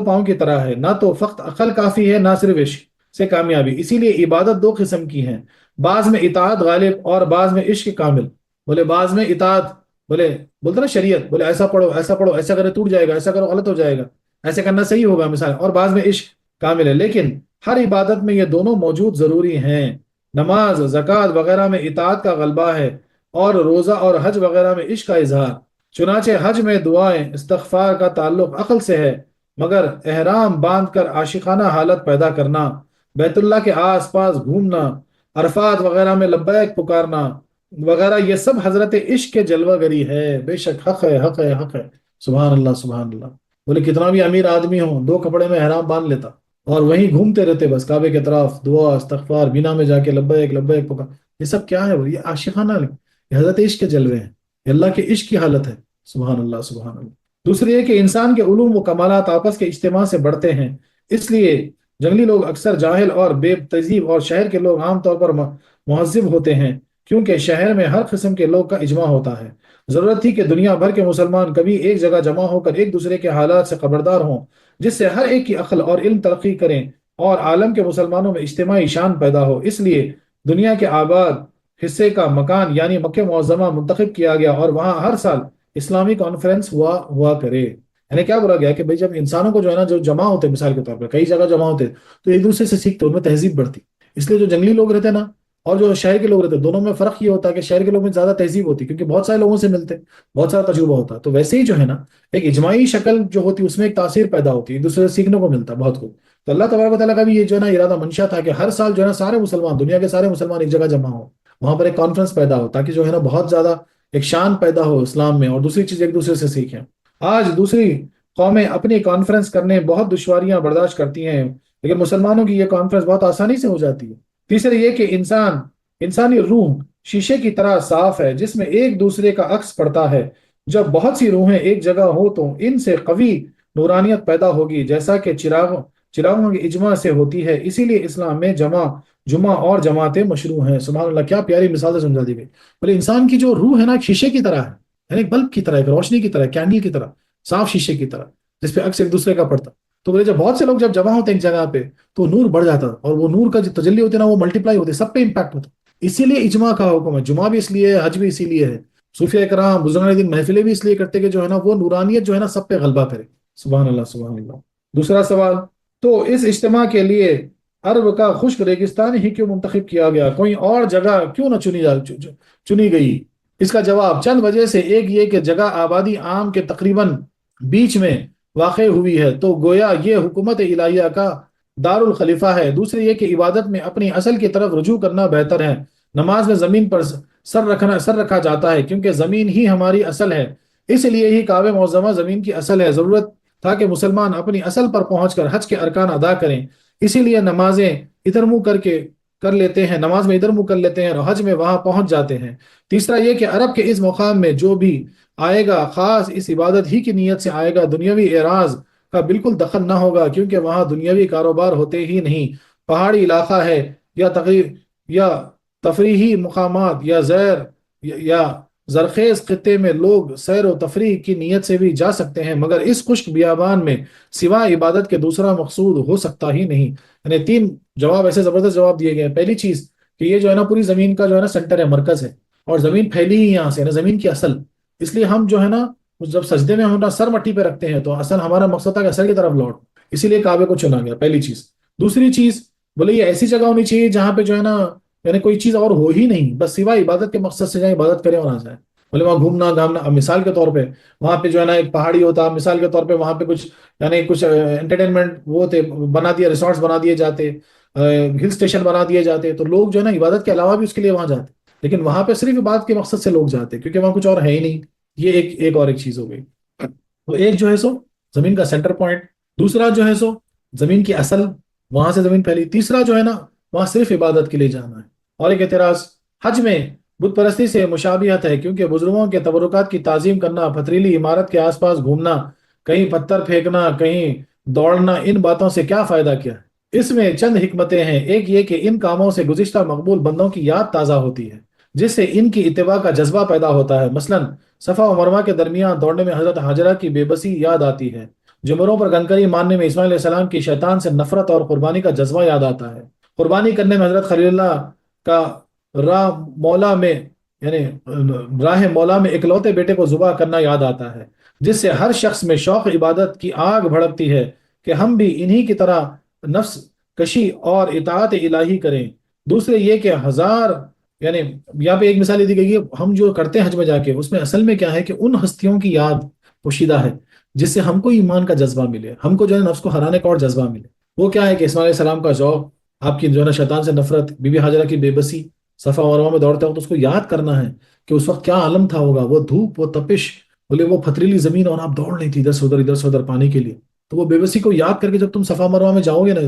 پاؤں کی طرح ہے، نہ تو فقط عقل کافی ہے نہ صرف عشق سے کامیابی۔ اسی لیے عبادت دو قسم کی ہیں، بعض میں اطاعت غالب اور بعض میں عشق کامل۔ بولے بعض میں اطاعت، بولتے نا شریعت، بولے ایسا پڑھو ایسا پڑھو، ایسا کرے ٹوٹ جائے گا، ایسا کرو غلط ہو جائے گا، ایسے کرنا صحیح ہوگا مثال، اور بعض میں عشق کامل ہے۔ لیکن ہر عبادت میں یہ دونوں موجود ضروری ہیں۔ نماز، زکوٰۃ وغیرہ میں اطاعت کا غلبہ ہے، اور روزہ اور حج وغیرہ میں عشق کا اظہار۔ چنانچہ حج میں دعائیں استغفار کا تعلق عقل سے ہے، مگر احرام باندھ کر عاشقانہ حالت پیدا کرنا، بیت اللہ کے آس پاس گھومنا، عرفات وغیرہ میں لبیک پکارنا وغیرہ، یہ سب حضرت عشق کے جلوہ گری ہے۔ بے شک حق ہے، حق ہے، حق ہے۔ سبحان اللہ سبحان اللہ۔ بولے کتنا بھی امیر آدمی ہو، دو کپڑے میں احرام باندھ لیتا اور وہیں گھومتے رہتے بس کعبے کے طرف، دعا استغفار، بینا میں جا کے لبیک لبیک پکار، یہ سب کیا ہے؟ یہ عاشقانہ، یہ حضرت عشق کے جلوے ہیں، یہ اللہ کے عشق کی حالت ہے۔ سبحان اللہ سبحان اللہ۔ دوسری یہ کہ انسان کے علوم و کمالات آپس کے اجتماع سے بڑھتے ہیں، اس لیے جنگلی لوگ اکثر جاہل اور بے تہذیب، اور شہر کے لوگ عام طور پر مہذب ہوتے ہیں، کیونکہ شہر میں ہر قسم کے لوگ کا اجماع ہوتا ہے۔ ضرورت تھی کہ دنیا بھر کے مسلمان کبھی ایک جگہ جمع ہو کر ایک دوسرے کے حالات سے خبردار ہوں، جس سے ہر ایک کی عقل اور علم ترقی کریں اور عالم کے مسلمانوں میں اجتماعی شان پیدا ہو۔ اس لیے دنیا کے آباد حصے کا مکان یعنی مکہ معظمہ منتخب کیا گیا، اور وہاں ہر سال اسلامی کانفرنس ہوا کرے۔ یعنی کیا بولا گیا کہ بھئی جب انسانوں کو جو ہے نا، جو جمع ہوتے مثال کے طور پر کئی جگہ جمع ہوتے، تو ایک دوسرے سے سیکھتے، ان میں تہذیب بڑھتی۔ اس لیے جو جنگلی لوگ رہتے نا اور جو شہر کے لوگ رہتے، دونوں میں فرق یہ ہوتا ہے کہ شہر کے لوگوں میں زیادہ تہذیب ہوتی، کیونکہ بہت سارے لوگوں سے ملتے، بہت سارا تجربہ ہوتا۔ تو ویسے ہی جو ہے نا، ایک اجماعی شکل جو ہوتی، اس میں ایک تاثیر پیدا ہوتی، ایک دوسرے سے سیکھنے کو ملتا بہت کچھ۔ تو اللہ تبارک و تعالیٰ کا بھی یہ جو ہے نا ارادہ منشا تھا کہ ہر سال جو ہے نا سارے مسلمان، دنیا کے سارے مسلمان ایک جگہ جمع ہو، وہاں پر ایک کانفرنس پیدا ہو، تاکہ جو ہے نا بہت زیادہ ایک شان پیدا ہو اسلام میں، اور دوسری چیز ایک دوسرے سے سیکھیں۔ آج دوسری قومیں اپنی کانفرنس کرنے بہت دشواریاں برداشت کرتی ہیں، لیکن مسلمانوں کی یہ کانفرنس بہت آسانی سے ہو جاتی ہے۔ تیسرے یہ کہ انسانی روح شیشے کی طرح صاف ہے، جس میں ایک دوسرے کا عکس پڑتا ہے۔ جب بہت سی روحیں ایک جگہ ہو تو ان سے قوی نورانیت پیدا ہوگی، جیسا کہ چراغوں کی اجماع سے ہوتی ہے۔ اسی لیے اسلام میں جمعہ اور جماعتیں مشروع ہیں۔ سبحان اللہ، کیا پیاری مثال سے سمجھا دی گئی۔ بولے انسان کی جو روح ہے نا، ایک شیشے کی طرح ہے، یعنی ایک بلب کی طرح، ایک روشنی کی طرح، کینڈل کی طرح، صاف شیشے کی طرح، جس پہ عکس ایک دوسرے کا پڑتا۔ تو بولے جب بہت سے لوگ جب جمع ہوتے ہیں ایک جگہ پہ، تو نور بڑھ جاتا، اور وہ نور کا جو تجلی ہوتی ہے نا، وہ ملٹیپلائی ہوتے، سب پہ امپیکٹ ہوتا۔ اسی لیے اجماع کا حکم ہے۔ جمعہ بھی اس لیے ہے، حج بھی اسی لیے ہے، صوفیہ کرام بزرگان دین محفلیں بھی اس لیے کرتے کہ جو ہے نا وہ نورانیت جو ہے نا سب پہ غلبہ کرے۔ سبحان اللہ سبحان اللہ۔ دوسرا سوال، تو اس اجتماع کے لیے عرب کا خشک ریگستان ہی کیوں منتخب کیا گیا، کوئی اور جگہ کیوں نہ چنی گئی؟ اس کا جواب چند وجہ سے۔ ایک یہ کہ جگہ آبادی عام کے تقریباً بیچ میں واقع ہوئی ہے، تو گویا یہ حکومت الہیہ کا دار الخلیفہ ہے۔ دوسری یہ کہ عبادت میں اپنی اصل کی طرف رجوع کرنا بہتر ہے۔ نماز میں زمین پر سر رکھا جاتا ہے، کیونکہ زمین ہی ہماری اصل ہے، اس لیے ہی کعبہ معظمہ زمین کی اصل ہے۔ ضرورت تھا کہ مسلمان اپنی اصل پر پہنچ کر حج کے ارکان ادا کریں، اسی لیے نمازیں ادھر منہ کر لیتے ہیں، نماز میں ادھر منہ کر لیتے ہیں اور حج میں وہاں پہنچ جاتے ہیں۔ تیسرا یہ کہ عرب کے اس مقام میں جو بھی آئے گا خاص اس عبادت ہی کی نیت سے آئے گا، دنیاوی اعراض کا بالکل دخل نہ ہوگا، کیونکہ وہاں دنیاوی کاروبار ہوتے ہی نہیں۔ پہاڑی علاقہ ہے یا تفریحی مقامات یا زرخیز خطے میں لوگ سیر و تفریح کی نیت سے بھی جا سکتے ہیں، مگر اس خشک بیابان میں سوائے عبادت کے دوسرا مقصود ہو سکتا ہی نہیں۔ یعنی تین جواب ایسے زبردست جواب دیے گئے ہیں۔ پہلی چیز کہ یہ جو ہے نا پوری زمین کا جو ہے نا سینٹر ہے، مرکز ہے، اور زمین پھیلی ہی یہاں سے، یعنی زمین کی اصل۔ اس لیے ہم جو ہے نا جب سجدے میں ہم اپنا سر مٹی پہ رکھتے ہیں، تو اصل ہمارا مقصد تھا کہ اصل کی طرف لوٹ، اسی لیے کعبے کو چنا گیا، پہلی چیز۔ دوسری چیز بولے یہ ایسی جگہ ہونی چاہیے جہاں پہ جو ہے نا یعنی کوئی چیز اور ہو ہی نہیں، بس سوائے عبادت کے مقصد سے جائیں، عبادت کریں اور آ جائیں۔ بولے وہاں گھومنا گھامنا، اب مثال کے طور پہ وہاں پہ جو ہے نا ایک پہاڑی ہوتا، مثال کے طور پہ وہاں پہ کچھ یعنی کچھ انٹرٹینمنٹ وہ ہوتے، بنا دیے، ریسورٹس بنا دیے جاتے، ہل اسٹیشن بنا دیے جاتے، تو لوگ جو ہے نا عبادت کے علاوہ بھی اس کے لیے وہاں جاتے، لیکن وہاں پہ صرف عبادت کے مقصد سے لوگ جاتے، کیونکہ وہاں کچھ اور ہے ہی نہیں۔ یہ ایک اور ایک چیز ہو گئی۔ تو ایک جو ہے سو زمین کا سینٹر پوائنٹ. دوسرا جو ہے سو زمین کی اصل، وہاں سے زمین پھیلی. تیسرا جو ہے نا وہاں صرف عبادت کے لیے جانا ہے. اور ایک اعتراض، حج میں بت پرستی سے مشابہت ہے، کیونکہ بزرگوں کے تبرکات کی تعظیم کرنا، پتھریلی عمارت کے آس پاس گھومنا، کہیں پتھر پھینکنا، کہیں دوڑنا، ان باتوں سے کیا فائدہ کیا ہے؟ اس میں چند حکمتیں ہیں. ایک یہ کہ ان کاموں سے گزشتہ مقبول بندوں کی یاد تازہ ہوتی ہے، جس سے ان کی اتباع کا جذبہ پیدا ہوتا ہے. مثلا صفا و مروہ کے درمیان دوڑنے میں حضرت حاجرہ کی بے بسی یاد آتی ہے. جمروں پر کنکری مارنے میں اسماعیل علیہ السلام کی شیطان سے نفرت اور قربانی کا جذبہ یاد آتا ہے. قربانی کرنے میں حضرت خلیل اللہ کا راہ مولا میں یعنی راہ مولا میں اکلوتے بیٹے کو ذبح کرنا یاد آتا ہے، جس سے ہر شخص میں شوق عبادت کی آگ بھڑکتی ہے کہ ہم بھی انہی کی طرح نفس کشی اور اطاعت الہی کریں. دوسرے یہ کہ ہزار یعنی یہاں پہ ایک مثال یہ دی گئی ہے، ہم جو کرتے ہیں حج میں جا کے، اس میں اصل میں کیا ہے کہ ان ہستیوں کی یاد پوشیدہ ہے جس سے ہم کو ایمان کا جذبہ ملے، ہم کو جو ہے نفس کو ہرانے کا اور جذبہ ملے. وہ کیا ہے کہ اسماعیل علیہ السلام کا ذوق، آپ کی جو ہے نا شیطان سے نفرت، بی بی ہاجرہ کی بے بسی، صفا و مروہ میں دوڑتے وقت اس کو یاد کرنا ہے کہ اس وقت کیا عالم تھا ہوگا، وہ دھوپ، وہ تپش، بولے وہ پتھریلی زمین، اور آپ دوڑ رہی تھی ادھر سے ادھر پانی کے لیے. تو وہ بے بسی کو یاد کر کے جب تم صفا مروہ میں جاؤ گے نا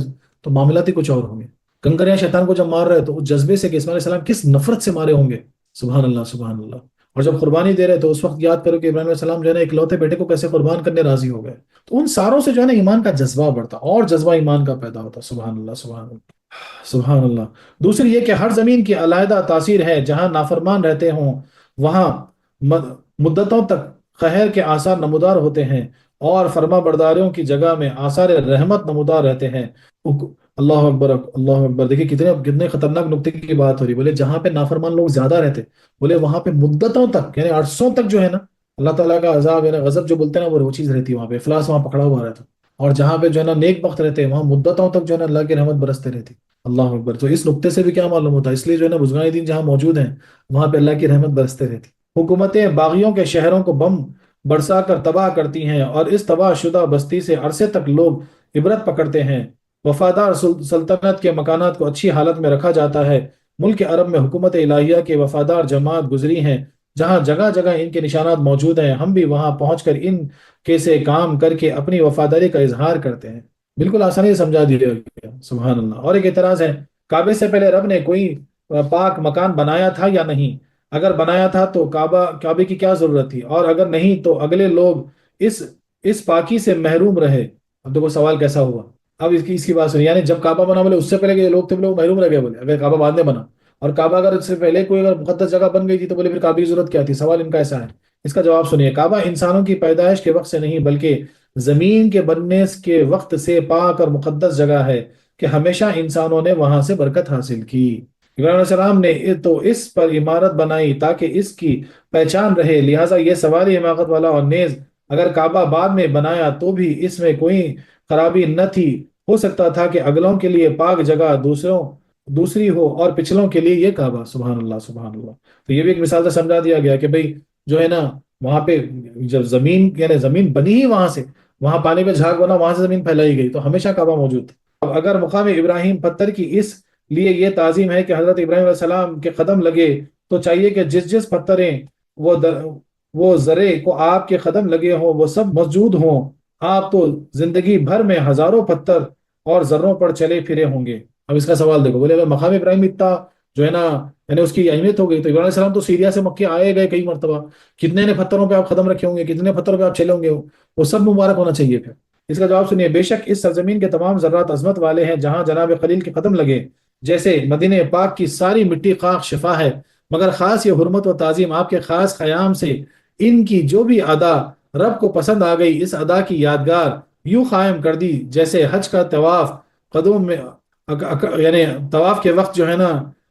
تو معاملات ہی کچھ اور ہوں گے. کنکریاں شیطان کو جب مار رہے تو اس جذبے سے کہ اسماعیل علیہ السلام کس نفرت سے مارے ہوں گے. سبحان اللہ سبحان اللہ. اور جب قربانی دے رہے تو اس وقت یاد کرو کہ ابراہیم علیہ السلام جو ہے نا اکلوتے بیٹے کو کیسے قربان کرنے راضی ہو گئے. تو ان ساروں سے جو ہے نا ایمان کا جذبہ بڑھتا اور جذبہ ایمان کا پیدا ہوتا. سبحان اللہ سبحان اللہ سبحان اللہ. دوسری یہ کہ ہر زمین کی علیحدہ تاثیر ہے. جہاں نافرمان رہتے ہوں وہاں مدتوں تک خیر کے آثار نمودار ہوتے ہیں، اور فرما برداریوں کی جگہ میں آثار رحمت نمودار رہتے ہیں. اللہ اکبر اللہ اکبر. دیکھیں کتنے کتنے خطرناک نقطے کی بات ہو رہی. بولے جہاں پہ نافرمان لوگ زیادہ رہتے، بولے وہاں پہ مدتوں تک یعنی عرصوں تک جو ہے نا اللہ تعالیٰ کا عذاب یعنی غضب جو بولتے ہیں نا وہ چیز رہتی ہے وہاں پہ، افلاس وہاں پکڑا ہوا رہتا. اور جہاں پہ جو ہے نا نیک بخت رہتے ہیں وہاں مدتوں تک جو ہے نا اللہ کی رحمت برستے رہتی. اللہ اکبر. تو اس نقطے سے بھی کیا معلوم ہوتا ہے؟ اس لیے جو ہے نا بزرگان دین جہاں موجود ہیں وہاں پہ اللہ کی رحمت برستے رہتی. حکومتیں باغیوں کے شہروں کو بم برسا کر تباہ کرتی ہیں، اور اس تباہ شدہ بستی سے عرصے تک لوگ عبرت پکڑتے ہیں. وفادار سلطنت کے مکانات کو اچھی حالت میں رکھا جاتا ہے. ملک عرب میں حکومت الہیہ کے وفادار جماعت گزری ہیں، جہاں جگہ جگہ ان کے نشانات موجود ہیں. ہم بھی وہاں پہنچ کر ان کے سے کام کر کے اپنی وفاداری کا اظہار کرتے ہیں. بالکل آسانی سے سمجھا دیا گیا. سبحان اللہ. اور ایک اعتراض ہے، کعبے سے پہلے رب نے کوئی پاک مکان بنایا تھا یا نہیں؟ اگر بنایا تھا تو کعبے کی کیا ضرورت تھی، اور اگر نہیں تو اگلے لوگ اس اس پاکی سے محروم رہے. اب دیکھو سوال کیسا ہوا. اب اس کی بات سنی، یعنی جب کعبہ بنا بولے اس سے پہلے کے لوگ تھے بولے وہ محروم رہ گئے. بولے اگر کعبہ بعد میں بنا، اور کعبہ اگر اس سے پہلے کوئی اگر مقدس جگہ بن گئی تھی تو بولے پھر کعبے کی ضرورت کیا تھی؟ سوال ان کا ایسا ہے. اس کا جواب سنیے. کعبہ انسانوں کی پیدائش کے وقت سے نہیں بلکہ زمین کے بننے کے وقت سے پاک اور مقدس جگہ ہے کہ ہمیشہ انسانوں نے وہاں سے برکت حاصل کی. ابراہیم علیہ السلام نے تو اس پر عمارت بنائی تاکہ اس کی پہچان رہے، لہٰذا یہ سواری حماقت والا. اور نیز اگر کعبہ بعد میں بنایا تو بھی اس میں کوئی خرابی نہ تھی. ہو سکتا تھا کہ اگلوں کے لیے پاک جگہ دوسری ہو اور پچھلوں کے لیے یہ کعبہ. سبحان اللہ سبحان اللہ. تو یہ بھی ایک مثال سے سمجھا دیا گیا کہ بھئی جو ہے نا وہاں پہ جب زمین یعنی زمین بنی ہی وہاں سے، وہاں پانی پہ جھاگ بنا، وہاں سے زمین پھیلائی گئی، تو ہمیشہ کعبہ موجود تھا. اب اگر مقام ابراہیم پتھر کی اس لیے یہ تعظیم ہے کہ حضرت ابراہیم علیہ السلام کے قدم لگے، تو چاہیے کہ جس پتھریں وہ ذرے کو آپ کے قدم لگے ہوں وہ سب مسجود ہوں. آپ تو زندگی بھر میں ہزاروں پتھر اور ذروں پر چلے پھرے ہوں گے. اب اس کا سوال دیکھو. بولے اگر مقام ابراہیم اتنا جو ہے نا یعنی اس کی اہمیت ہو گئی تو ابراہیم علیہ السلام تو سیریا سے مکے آئے گئے کئی مرتبہ، کتنے نے پتھروں پہ آپ قدم رکھے ہوں گے، کتنے پتھروں پہ آپ چلے ہوں گے، وہ سب مبارک ہونا چاہیے. پھر اس کا جواب سنیے. بے شک اس سرزمین کے تمام ذرات عظمت والے ہیں جہاں جناب خلیل کے قدم لگے. جیسے مدینہ پاک کی ساری مٹی خاک شفا ہے، مگر خاص یہ حرمت و تعظیم آپ کے خاص قیام سے ان کی جو بھی ادا رب کو پسند آ گئی، اس ادا کی یادگار یوں قائم کر دی جیسے حج کا طواف قدوم میں یعنی طواف کے وقت جو ہے نا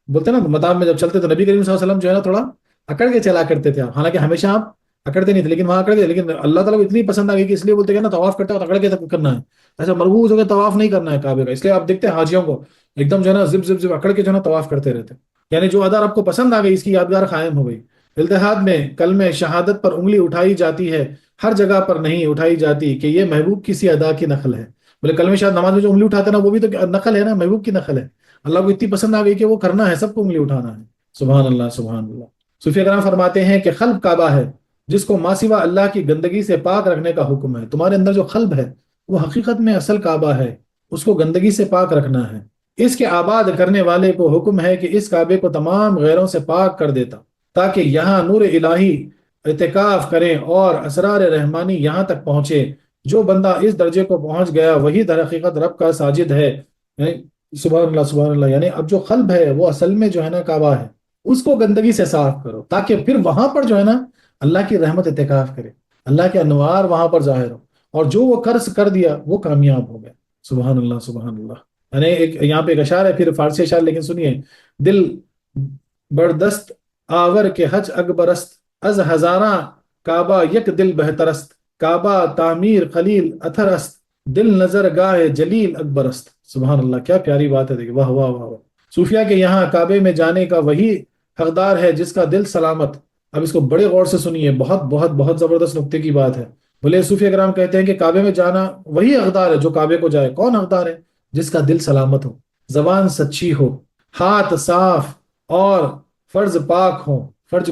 بولتے ہیں نا مدام میں جب چلتے تو نبی کریم صلی اللہ علیہ وسلم جو ہے نا تھوڑا اکڑ کے چلا کرتے تھے. حالانکہ ہمیشہ آپ اکڑتے نہیں تھے لیکن وہاں اکڑ گئے، لیکن اللہ تعالیٰ کو اتنی پسند آ گئی کہ اس لیے بولتے ہیں نا طواف کرتے وقت اکڑ کے کرنا ہے. ایسا مرغوب ہو کے طواف نہیں کرنا ہے کعبے کا. اس لیے آپ دیکھتے ہیں حاجیوں کو ایک دم جو ہے نا زب اکڑ کے جو ہے نا طواف کرتے رہتے، یعنی جو ادا آپ کو پسند آ گئی اس کی یادگار قائم ہو گئی. التحاد میں کلمہ شہادت پر انگلی اٹھائی جاتی ہے، ہر جگہ پر نہیں اٹھائی جاتی کہ یہ محبوب کسی ادا کی نقل ہے. بولے کلمہ شہادت نماز میں جو انگلی اٹھاتے ہیں نا وہ بھی تو نقل ہے نا، محبوب کی نقل ہے. اللہ کو اتنی پسند آ گئی کہ وہ کرنا ہے، سب کو انگلی اٹھانا ہے. سبحان اللہ سبحان اللہ. صوفیہ کرام فرماتے ہیں کہ خلق کعبہ ہے جس کو ماں سوا اللہ کی گندگی سے پاک رکھنے کا حکم ہے۔ تمہارے اندر جو قلب ہے وہ حقیقت میں اصل کعبہ ہے، اس کو گندگی سے پاک رکھنا ہے۔ اس کے آباد کرنے والے کو حکم ہے کہ اس کعبے کو تمام غیروں سے پاک کر دیتا، تاکہ یہاں نور الہی اعتکاف کریں اور اسرار رحمانی یہاں تک پہنچے۔ جو بندہ اس درجے کو پہنچ گیا وہی در حقیقت رب کا ساجد ہے۔ یعنی سبحان اللہ سبحان اللہ، یعنی اب جو قلب ہے وہ اصل میں جو ہے نا کعبہ ہے، اس کو گندگی سے صاف کرو تاکہ پھر وہاں پر جو ہے نا اللہ کی رحمت اعتکاف کرے، اللہ کے انوار وہاں پر ظاہر ہو، اور جو وہ قرض کر دیا وہ کامیاب ہو گیا۔ سبحان اللہ سبحان اللہ۔ یعنی ایک یہاں پہ ایک اشعار ہے، پھر فارسی اشعار، لیکن سنیے: دل بردست آور کے حج اکبرست، از ہزاراں کعبہ یک دل بہترست، کعبہ تعمیر خلیل اتھر است، دل نظر گاہ جلیل اکبر است۔ سبحان اللہ، کیا پیاری بات ہے، دیکھیں، واہ واہ واہ واہ۔ صوفیہ کے یہاں کعبے میں جانے کا وہی حقدار ہے جس کا دل سلامت۔ اب اس کو بڑے غور سے سنیے، بہت بہت بہت زبردست نقطے کی بات ہے۔ بولے صوفیہ کرام کہتے ہیں کہ کعبے میں جانا وہی حقدار ہے جو کعبے کو جائے۔ کون حقدار ہے؟ جس کا دل سلامت ہو، زبان سچی ہو، ہاتھ صاف اور فرج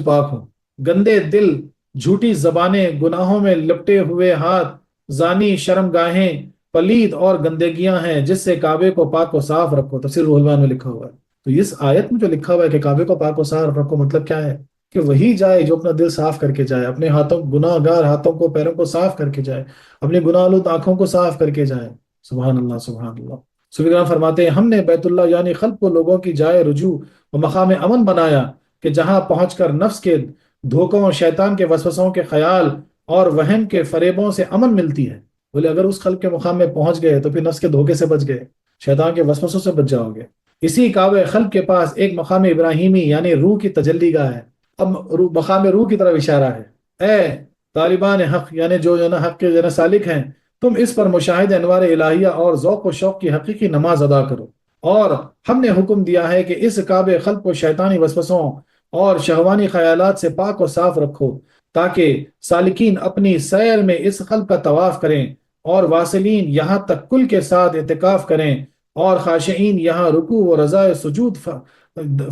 پاک ہو۔ گندے دل، جھوٹی زبانیں، گناہوں میں لپٹے ہوئے ہاتھ، زانی شرم گاہیں، پلید اور گندگیاں ہیں، جس سے کعبے کو پاک و صاف رکھو۔ تفسیر روح المعانی میں لکھا ہوا ہے۔ تو اس آیت میں جو لکھا ہوا ہے کہ کعبے کو پاک و صاف رکھو، مطلب کیا ہے؟ کہ وہی جائے جو اپنا دل صاف کر کے جائے، اپنے ہاتھوں گناہ گار ہاتھوں کو پیروں کو صاف کر کے جائے، اپنے گناہ آلود آنکھوں کو صاف کر کے جائے۔ سبحان اللہ سبحان اللہ۔ صوفی کرام فرماتے ہیں ہم نے بیت اللہ یعنی خلق کو لوگوں کی جائے رجوع و مقام امن بنایا، کہ جہاں پہنچ کر نفس کے دھوکوں اور شیطان کے وسوسوں کے خیال اور وہم کے فریبوں سے امن ملتی ہے۔ بولے اگر اس خلق کے مقام میں پہنچ گئے تو پھر نفس کے دھوکے سے بچ گئے، شیطان کے وسوسوں سے بچ جاؤ گے۔ اسی کعبہ خلق کے پاس ایک مقام ابراہیمی یعنی روح کی تجلی گاہ ہے۔ اب مقام روح کی طرف اشارہ ہے۔ اے طالبان حق، یعنی جو حق کے جو سالک ہیں، تم اس پر مشاہد انوار الہیہ اور ذوق و شوق کی حقیقی نماز ادا کرو۔ اور ہم نے حکم دیا ہے کہ اس کعبہ خلق کو شیطانی وسوسوں اور شہوانی خیالات سے پاک و صاف رکھو، تاکہ سالکین اپنی سیر میں اس خلق کا طواف کریں، اور واصلین یہاں تک کل کے ساتھ اعتکاف کریں، اور خاشعین یہاں رکوع و رضا سجود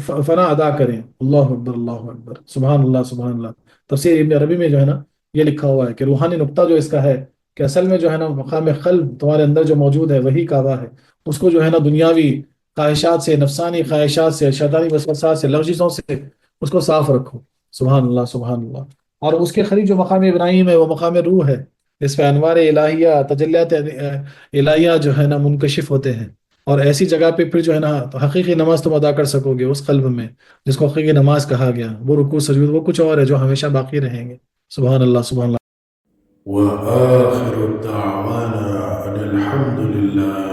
فنا ادا کریں۔ اللہ اکبر اللہ اکبر، سبحان اللہ سبحان اللہ۔ تفسیر ابن عربی میں جو ہے نا یہ لکھا ہوا ہے کہ روحانی نقطہ جو اس کا ہے کہ اصل میں جو ہے نا مقام قلب تمہارے اندر جو موجود ہے وہی کعبہ ہے۔ اس کو جو ہے نا دنیاوی خواہشات سے، نفسانی خواہشات سے، شیطانی وسوسات سے، لغزشوں سے اس کو صاف رکھو۔ سبحان اللہ سبحان اللہ۔ اور اس کے قریب جو مقام ابراہیم ہے وہ مقام روح ہے، اس پہ انوار الہیہ، تجلیات الہیہ جو ہے نا منکشف ہوتے ہیں، اور ایسی جگہ پہ پھر جو ہے نا حقیقی نماز تم ادا کر سکو گے اس قلب میں جس کو حقیقی نماز کہا گیا۔ وہ رکوع سجود وہ کچھ اور ہے جو ہمیشہ باقی رہیں گے۔ سبحان اللہ سبحان اللہ۔ وآخر دعوانا أن الحمد لله